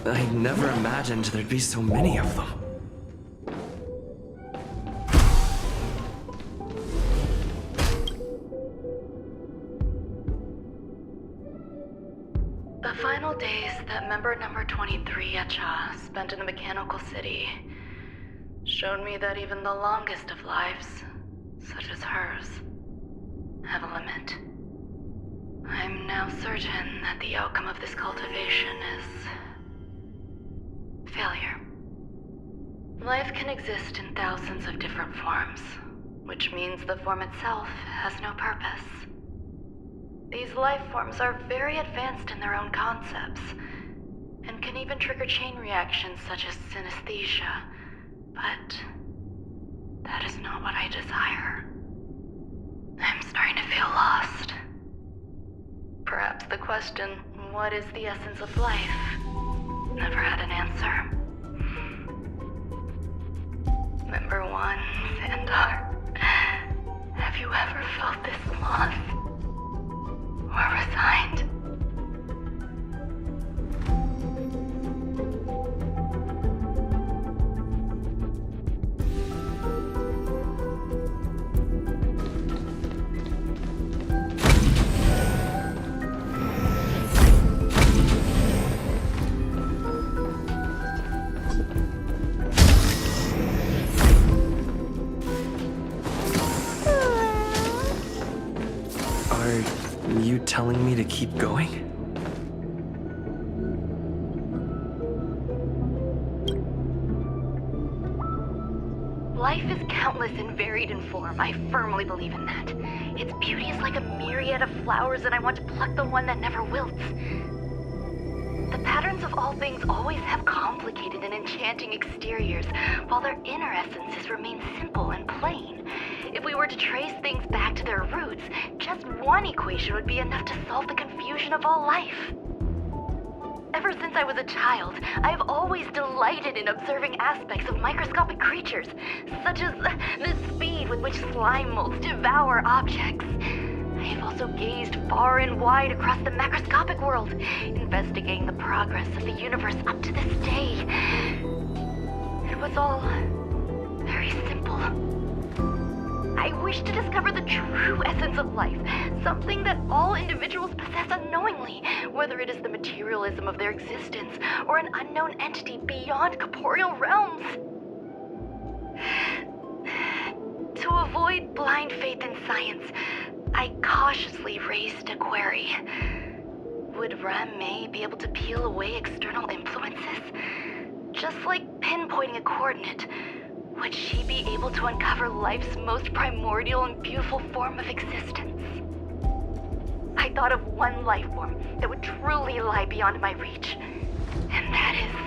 I never imagined there'd be so many of them. The final days that member number 23 Echa spent in the mechanical city showed me that even the longest of lives, such as hers, have a limit. I'm now certain that the outcome of this cultivation is failure. Life can exist in thousands of different forms, which means the form itself has no purpose. These life forms are very advanced in their own concepts, and can even trigger chain reactions such as synesthesia, but that is not what I desire. I'm starting to feel lost. Perhaps the question, what is the essence of life, never had an answer. Member 1, Sandar, have you ever felt this lost? Or resigned? Are you telling me to keep going? Life is countless and varied in form. I firmly believe in that. Its beauty is like a myriad of flowers, and I want to pluck the one that never wilts. The patterns of all things always have complicated and enchanting exteriors, while their inner essences remain simple and plain. If we were to trace things back to their roots, just one equation would be enough to solve the confusion of all life. Ever since I was a child, I have always delighted in observing aspects of microscopic creatures, such as the speed with which slime molds devour objects. I have also gazed far and wide across the macroscopic world, investigating the progress of the universe up to this day. It was all very simple. I wish to discover the true essence of life, something that all individuals possess unknowingly, whether it is the materialism of their existence or an unknown entity beyond corporeal realms. To To avoid blind faith in science, I cautiously raised a query. Would Ram-Mei be able to peel away external influences? Just like pinpointing a coordinate, would she be able to uncover life's most primordial and beautiful form of existence? I thought of one life form that would truly lie beyond my reach, and that is...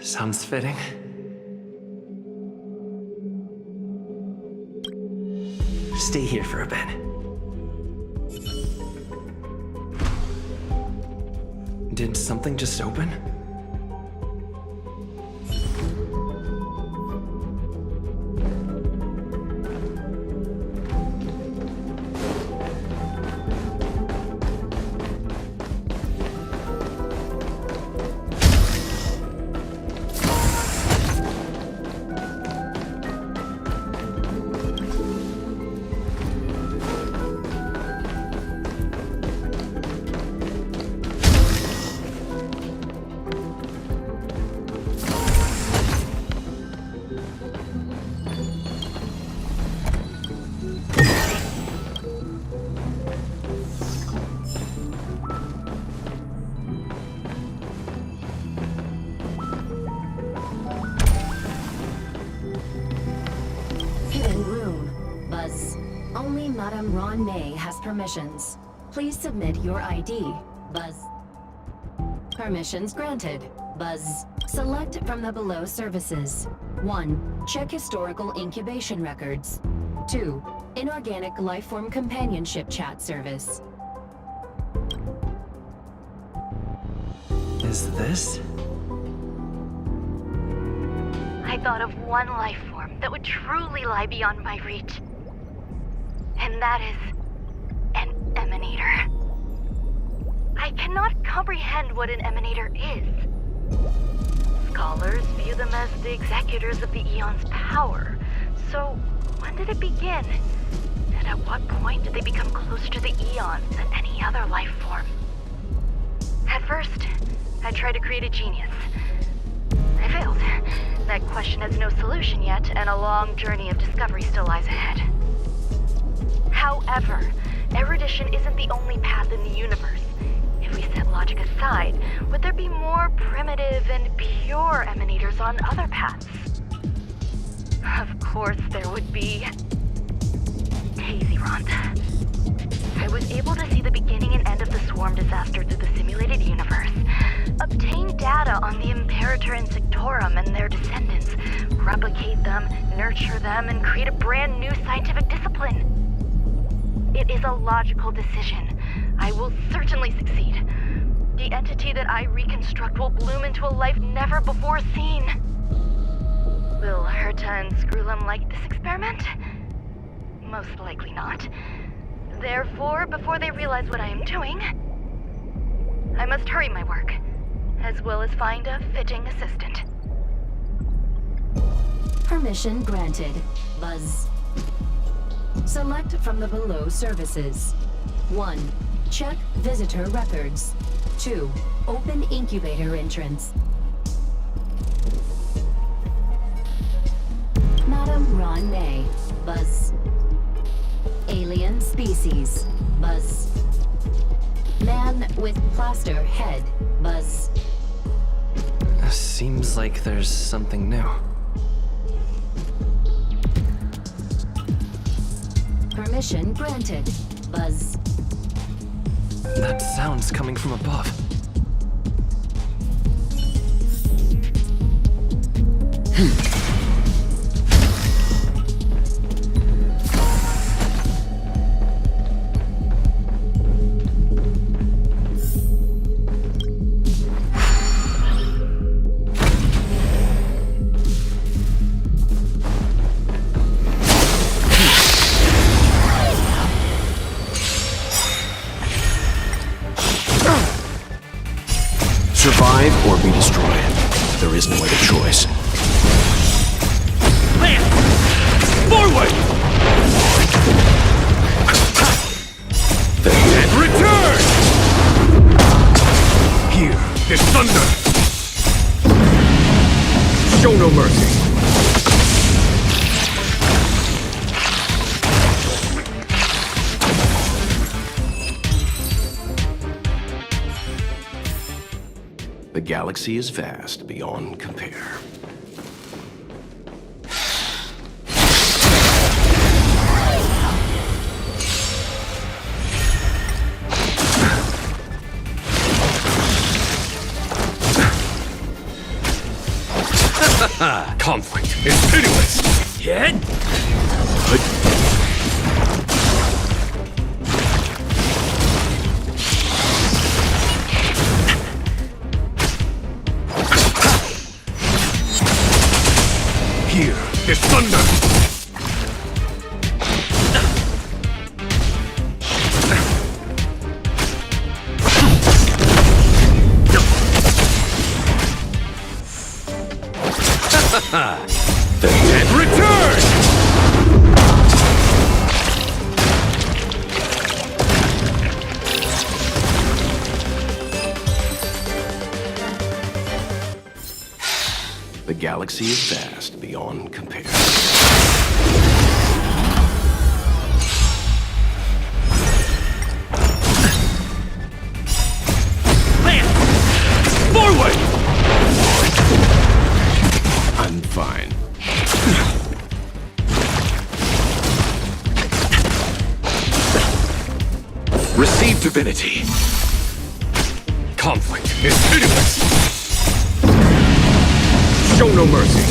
Sounds fitting. Stay here for a bit. Did something just open? Madame Ron-Mei has permissions. Please submit your ID. Buzz. Permissions granted. Buzz. Select from the below services. 1. Check historical incubation records. 2. Inorganic lifeform companionship chat service. Is this? I thought of one life form that would truly lie beyond my reach. And that is an emanator. I cannot comprehend what an emanator is. Scholars view them as the executors of the Eon's power. So, when did it begin? And at what point did they become closer to the Eon than any other life form? At first, I tried to create a genius. I failed. That question has no solution yet, and a long journey of discovery still lies ahead. However, erudition isn't the only path in the universe. If we set logic aside, would there be more primitive and pure emanators on other paths? Of course there would be. Hazy Rond. I was able to see the beginning and end of the swarm disaster through the simulated universe, obtain data on the Imperator and Sectorum and their descendants, replicate them, nurture them, and create a brand new scientific discipline. It is a logical decision. I will certainly succeed. The entity that I reconstruct will bloom into a life never before seen. Will Herta and Screwlum like this experiment? Most likely not. Therefore, before they realize what I am doing, I must hurry my work, as well as find a fitting assistant. Permission granted. Buzz. Select from the below services. 1. Check visitor records. 2. Open incubator entrance. Madam Ron May. Buzz. Alien species. Buzz. Man with plaster head. Buzz. Seems like there's something new. Permission granted. Buzz. That sound's coming from above. Survive or be destroyed. There is no other choice. Land! Forward! And return! Here is thunder! Show no mercy! The galaxy is vast beyond compare. Conflict is pitiless! Hit! Here is thunder! And return! The galaxy is vast beyond compare. Land! Forward! I'm fine. Receive divinity. Conflict is pitiless. Show no mercy.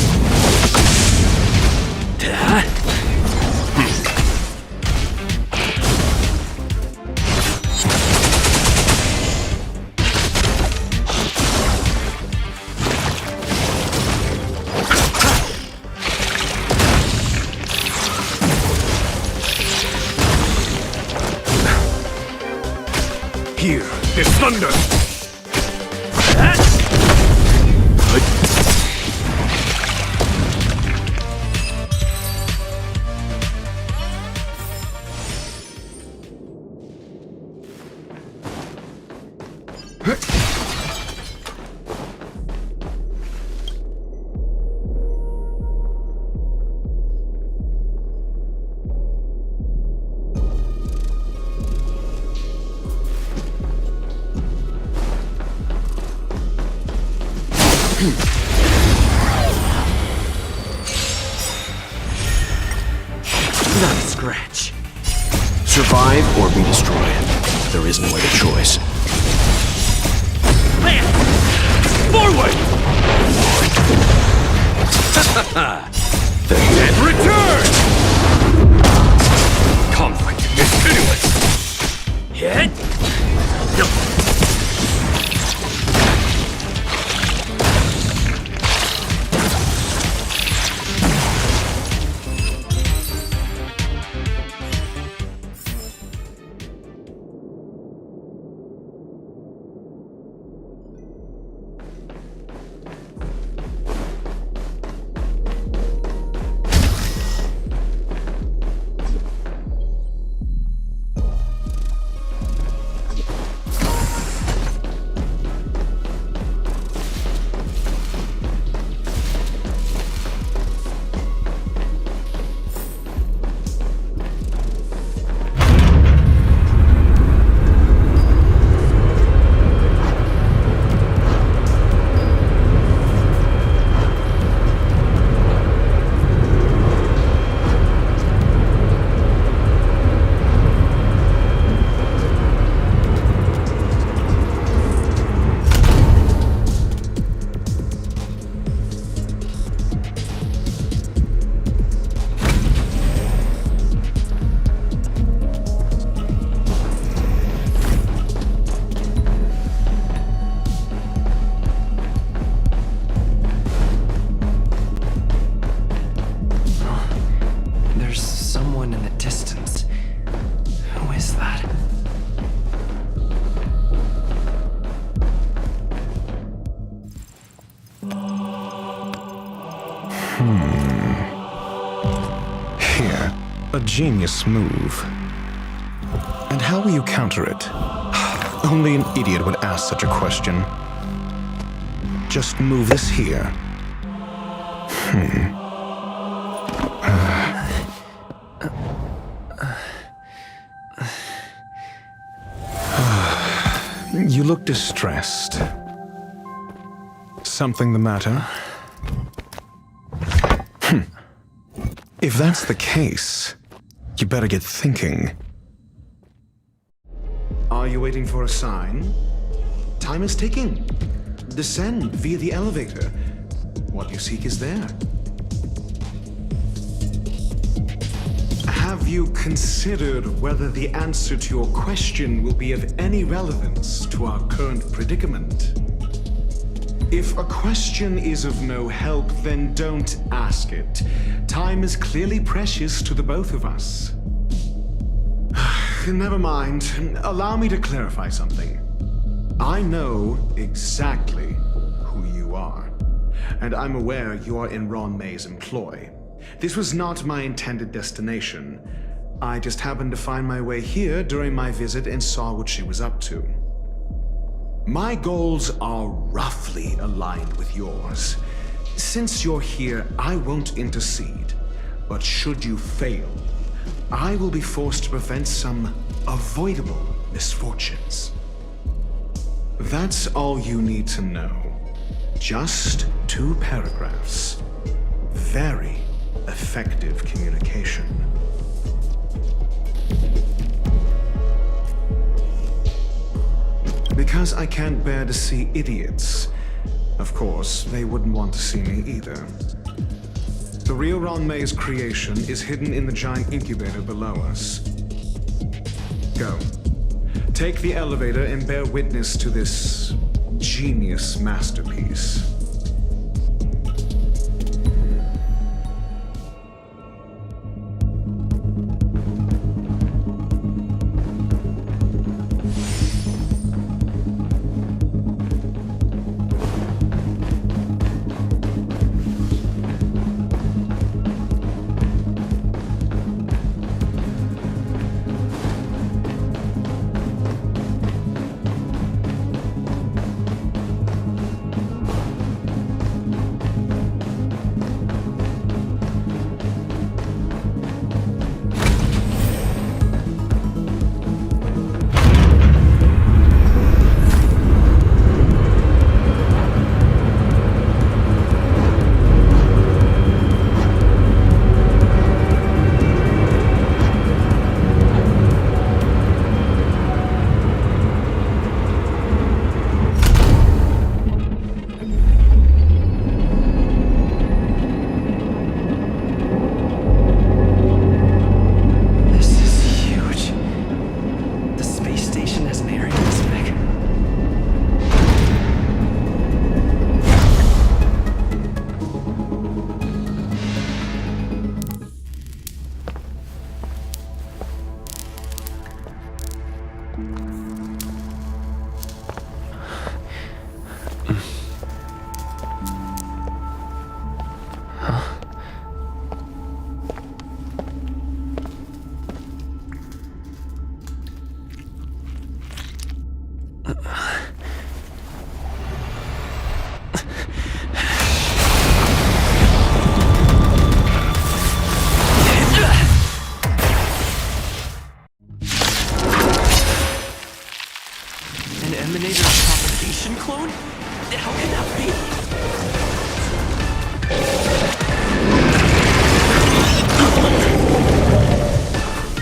Here is thunder. Revive or be destroyed. There is no other choice. Forward! The dead Return! Conflict continuous. Hit. There's someone in the distance. Who is that? Here, a genius move. And how will you counter it? Only an idiot would ask such a question. Just move this here. You look distressed. Something the matter? If that's the case, you better get thinking. Are you waiting for a sign? Time is ticking. Descend via the elevator. What you seek is there. Have you considered whether the answer to your question will be of any relevance to our current predicament? If a question is of no help, then don't ask it. Time is clearly precious to the both of us. Never mind. Allow me to clarify something. I know exactly who you are, and I'm aware you are in Ron May's employ. This was not my intended destination. I just happened to find my way here during my visit and saw what she was up to. My goals are roughly aligned with yours. Since you're here, I won't intercede. But should you fail, I will be forced to prevent some avoidable misfortunes. That's all you need to know. Just 2 paragraphs. Very effective communication. Because I can't bear to see idiots. Of course, they wouldn't want to see me either. The real Ron May's creation is hidden in the giant incubator below us. Go. Take the elevator and bear witness to this genius masterpiece. An emanator propagation clone? How can that be?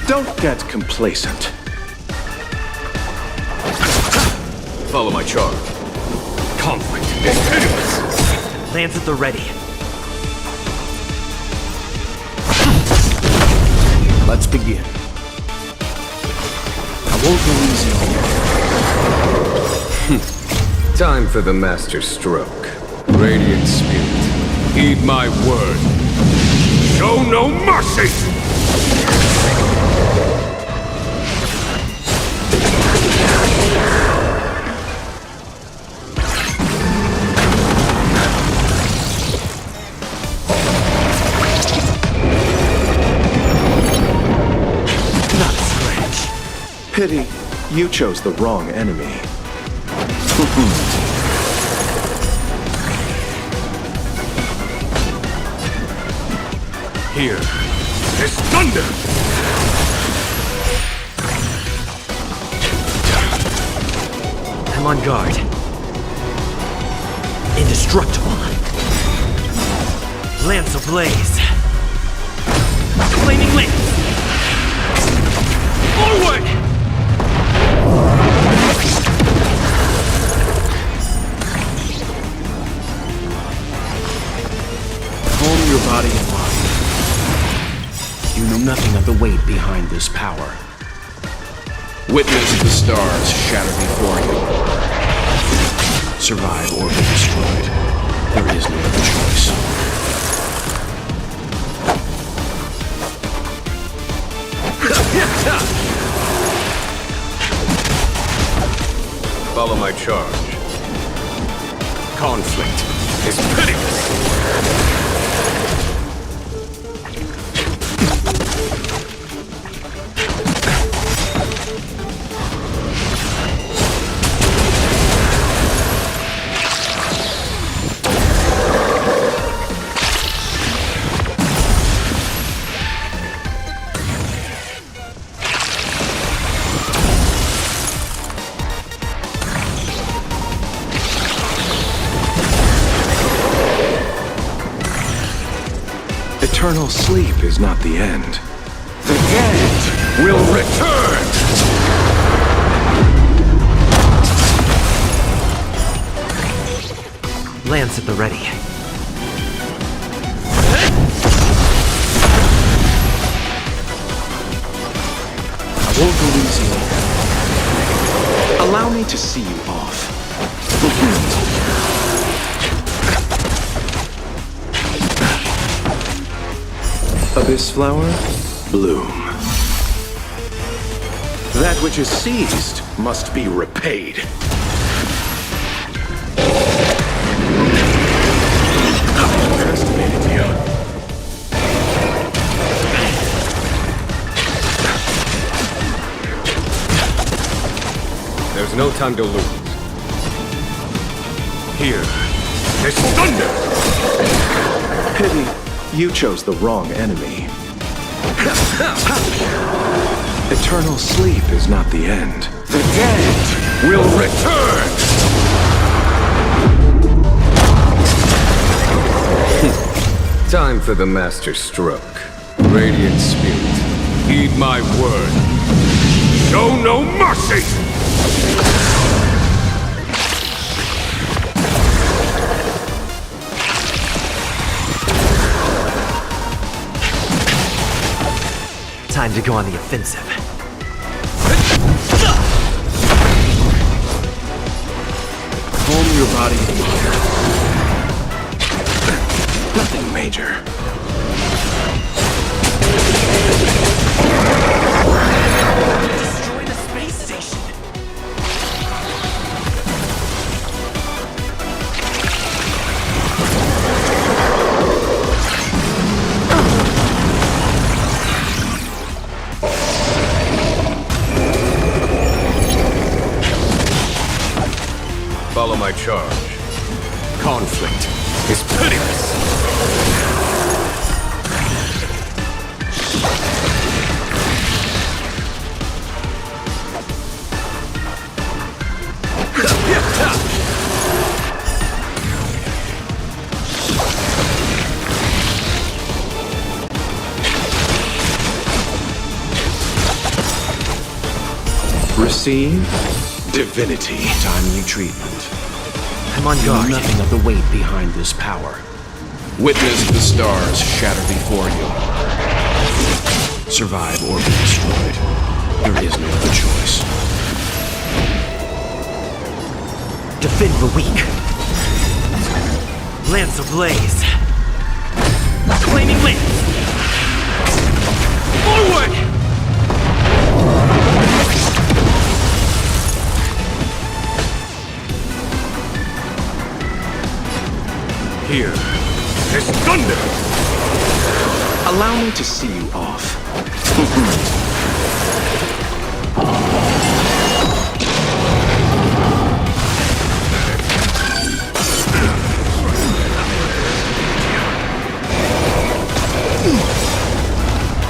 Don't get complacent. Follow my charge. Conflict is pitiless. Lance at the ready. Let's begin. I won't go easy on you. Time for the master stroke. Radiant spirit, heed my word. Show no mercy! Pity, you chose the wrong enemy. Here is thunder! I'm on guard. Indestructible. Lance ablaze. Flaming lance. Forward! Calm your body and mind. You know nothing of the weight behind this power. Witness the stars shatter before you. Survive or be destroyed. There is no other choice. Follow my charge. Conflict is pitiless. Eternal sleep is not the end. The dead will return! Lance at the ready. I won't go easy on you. Allow me to see you off. Abyss flower, bloom. That which is seized must be repaid. I underestimated you. There's no time to lose. Here is thunder! Pity, you chose the wrong enemy. Eternal sleep is not the end. The dead will return! Time for the master stroke. Radiant spirit, heed my word. Show no mercy! Time to go on the offensive. Calm your body and mind. Nothing major. Destroy the space station. Follow my charge. Conflict is pitiless. Receive divinity. Timely treatment. I'm on guard. Nothing of the weight behind this power. Witness the stars shatter before you. Survive or be destroyed. There is no other choice. Defend the weak. Lance ablaze. Flaming lance. Forward! Here is thunder! Allow me to see you off.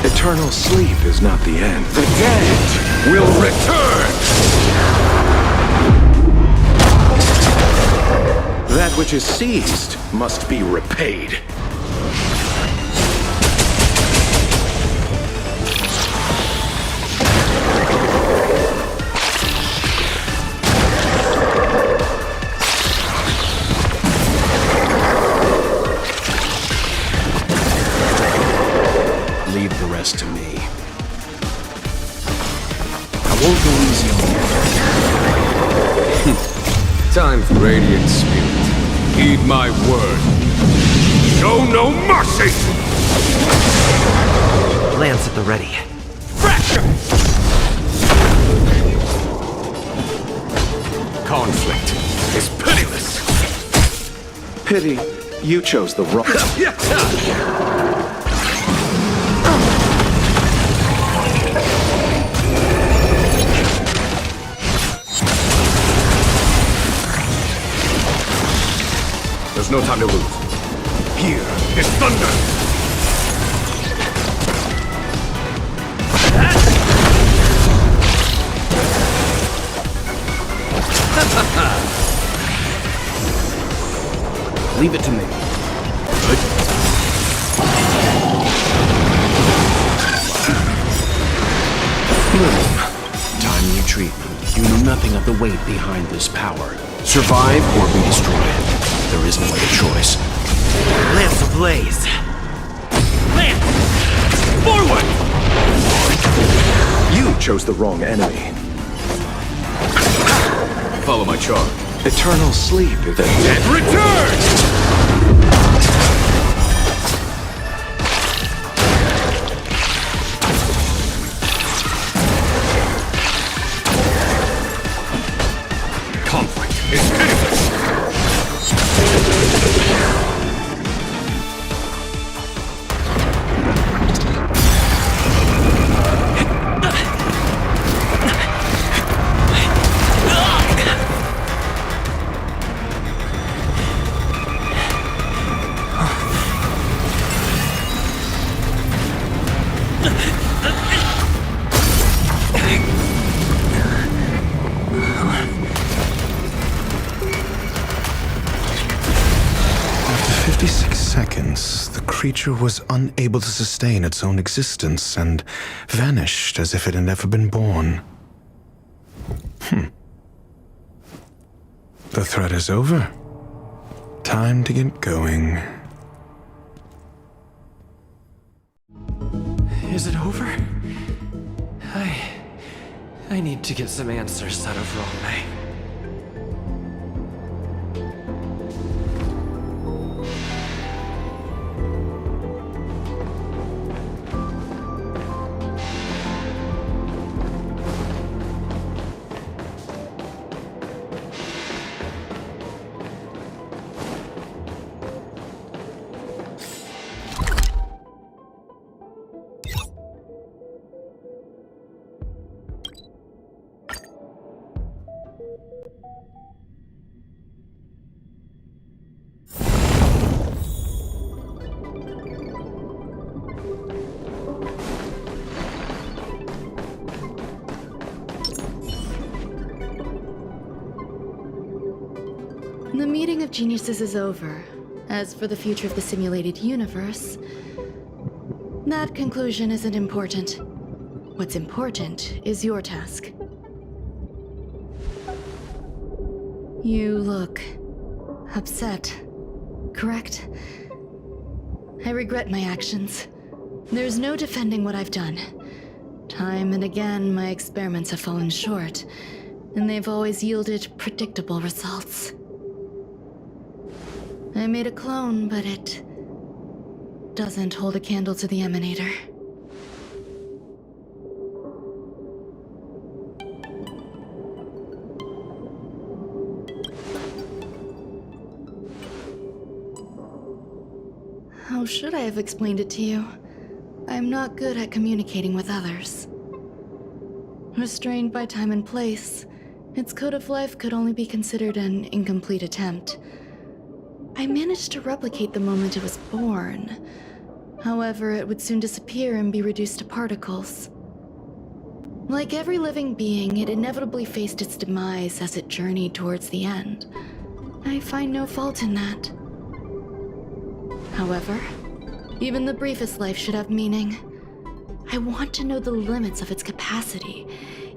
Eternal sleep is not the end. The dead will return! That which is seized must be repaid. Leave the rest to me. I won't go easy on you. Time for radiant spirit. Heed my word. Show no mercy! Lance at the ready. Fracture! Conflict is pitiless. Pity, you chose the wrong... There's no time to lose. Here is thunder! Leave it to me. Timely treatment. You know nothing of the weight behind this power. Survive or be destroyed. There is no other choice. Lance ablaze. Lance! Forward! You chose the wrong enemy. Follow my charge. Eternal sleep if The dead return! Conflict is pitiless. After 56 seconds, the creature was unable to sustain its own existence and vanished as if it had never been born. The threat is over. Time to get going. Is it over? I need to get some answers out of Rome. The meeting of geniuses is over. As for the future of the simulated universe, that conclusion isn't important. What's important is your task. You look upset, correct? I regret my actions. There's no defending what I've done. Time and again, my experiments have fallen short, and they've always yielded predictable results. I made a clone, but it doesn't hold a candle to the Emanator. How should I have explained it to you? I'm not good at communicating with others. Restrained by time and place, its code of life could only be considered an incomplete attempt. I managed to replicate the moment it was born. However, it would soon disappear and be reduced to particles. Like every living being, it inevitably faced its demise as it journeyed towards the end. I find no fault in that. However, even the briefest life should have meaning. I want to know the limits of its capacity.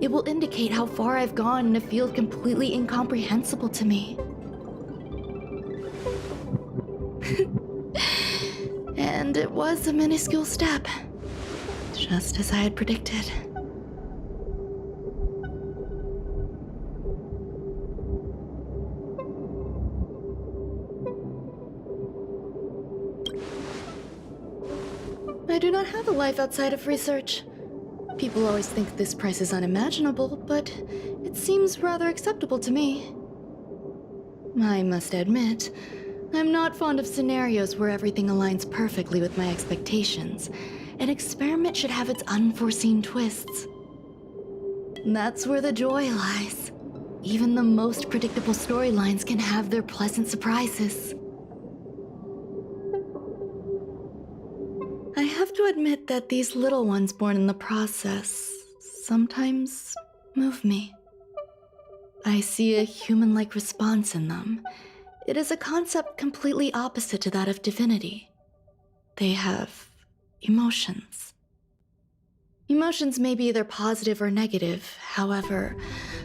It will indicate how far I've gone in a field completely incomprehensible to me. And it was a minuscule step, just as I had predicted. I do not have a life outside of research. People always think this price is unimaginable, but it seems rather acceptable to me. I must admit, I'm not fond of scenarios where everything aligns perfectly with my expectations. An experiment should have its unforeseen twists. That's where the joy lies. Even the most predictable storylines can have their pleasant surprises. I have to admit that these little ones born in the process sometimes move me. I see a human-like response in them. It is a concept completely opposite to that of divinity. They have emotions. Emotions may be either positive or negative. However,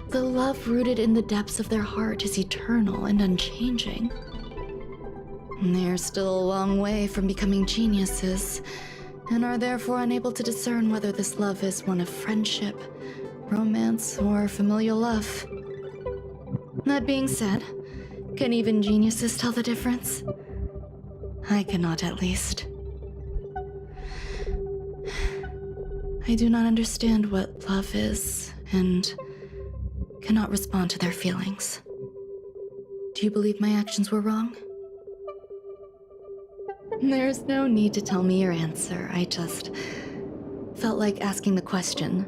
the love rooted in the depths of their heart is eternal and unchanging. They're still a long way from becoming geniuses, and are therefore unable to discern whether this love is one of friendship, romance, or familial love. That being said, can even geniuses tell the difference? I cannot, at least. I do not understand what love is, and cannot respond to their feelings. Do you believe my actions were wrong? There's no need to tell me your answer. I just felt like asking the question.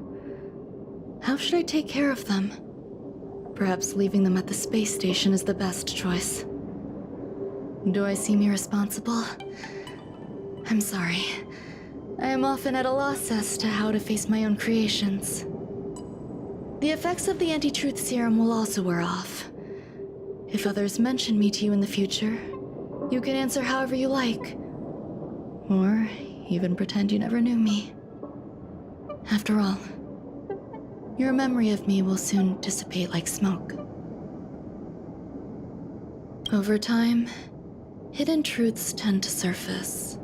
How should I take care of them? Perhaps leaving them at the space station is the best choice. Do I seem irresponsible? I'm sorry. I am often at a loss as to how to face my own creations. The effects of the anti-truth serum will also wear off. If others mention me to you in the future, you can answer however you like. Or even pretend you never knew me. After all, your memory of me will soon dissipate like smoke. Over time, hidden truths tend to surface.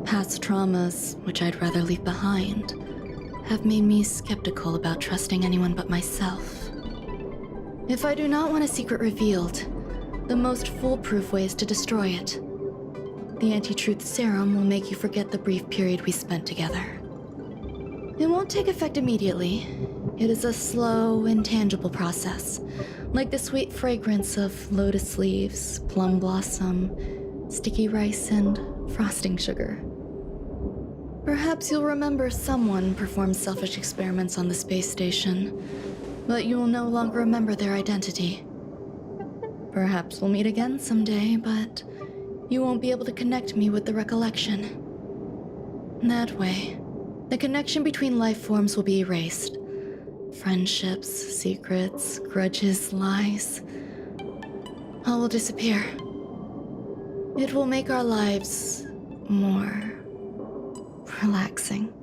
Past traumas, which I'd rather leave behind, have made me skeptical about trusting anyone but myself. If I do not want a secret revealed, the most foolproof way is to destroy it. The anti-truth serum will make you forget the brief period we spent together. It won't take effect immediately. It is a slow, intangible process, like the sweet fragrance of lotus leaves, plum blossom, sticky rice, and frosting sugar. Perhaps you'll remember someone performed selfish experiments on the space station, but you will no longer remember their identity. Perhaps we'll meet again someday, but you won't be able to connect me with the recollection. That way, the connection between life forms will be erased. Friendships, secrets, grudges, lies. all will disappear. It will make our lives more relaxing.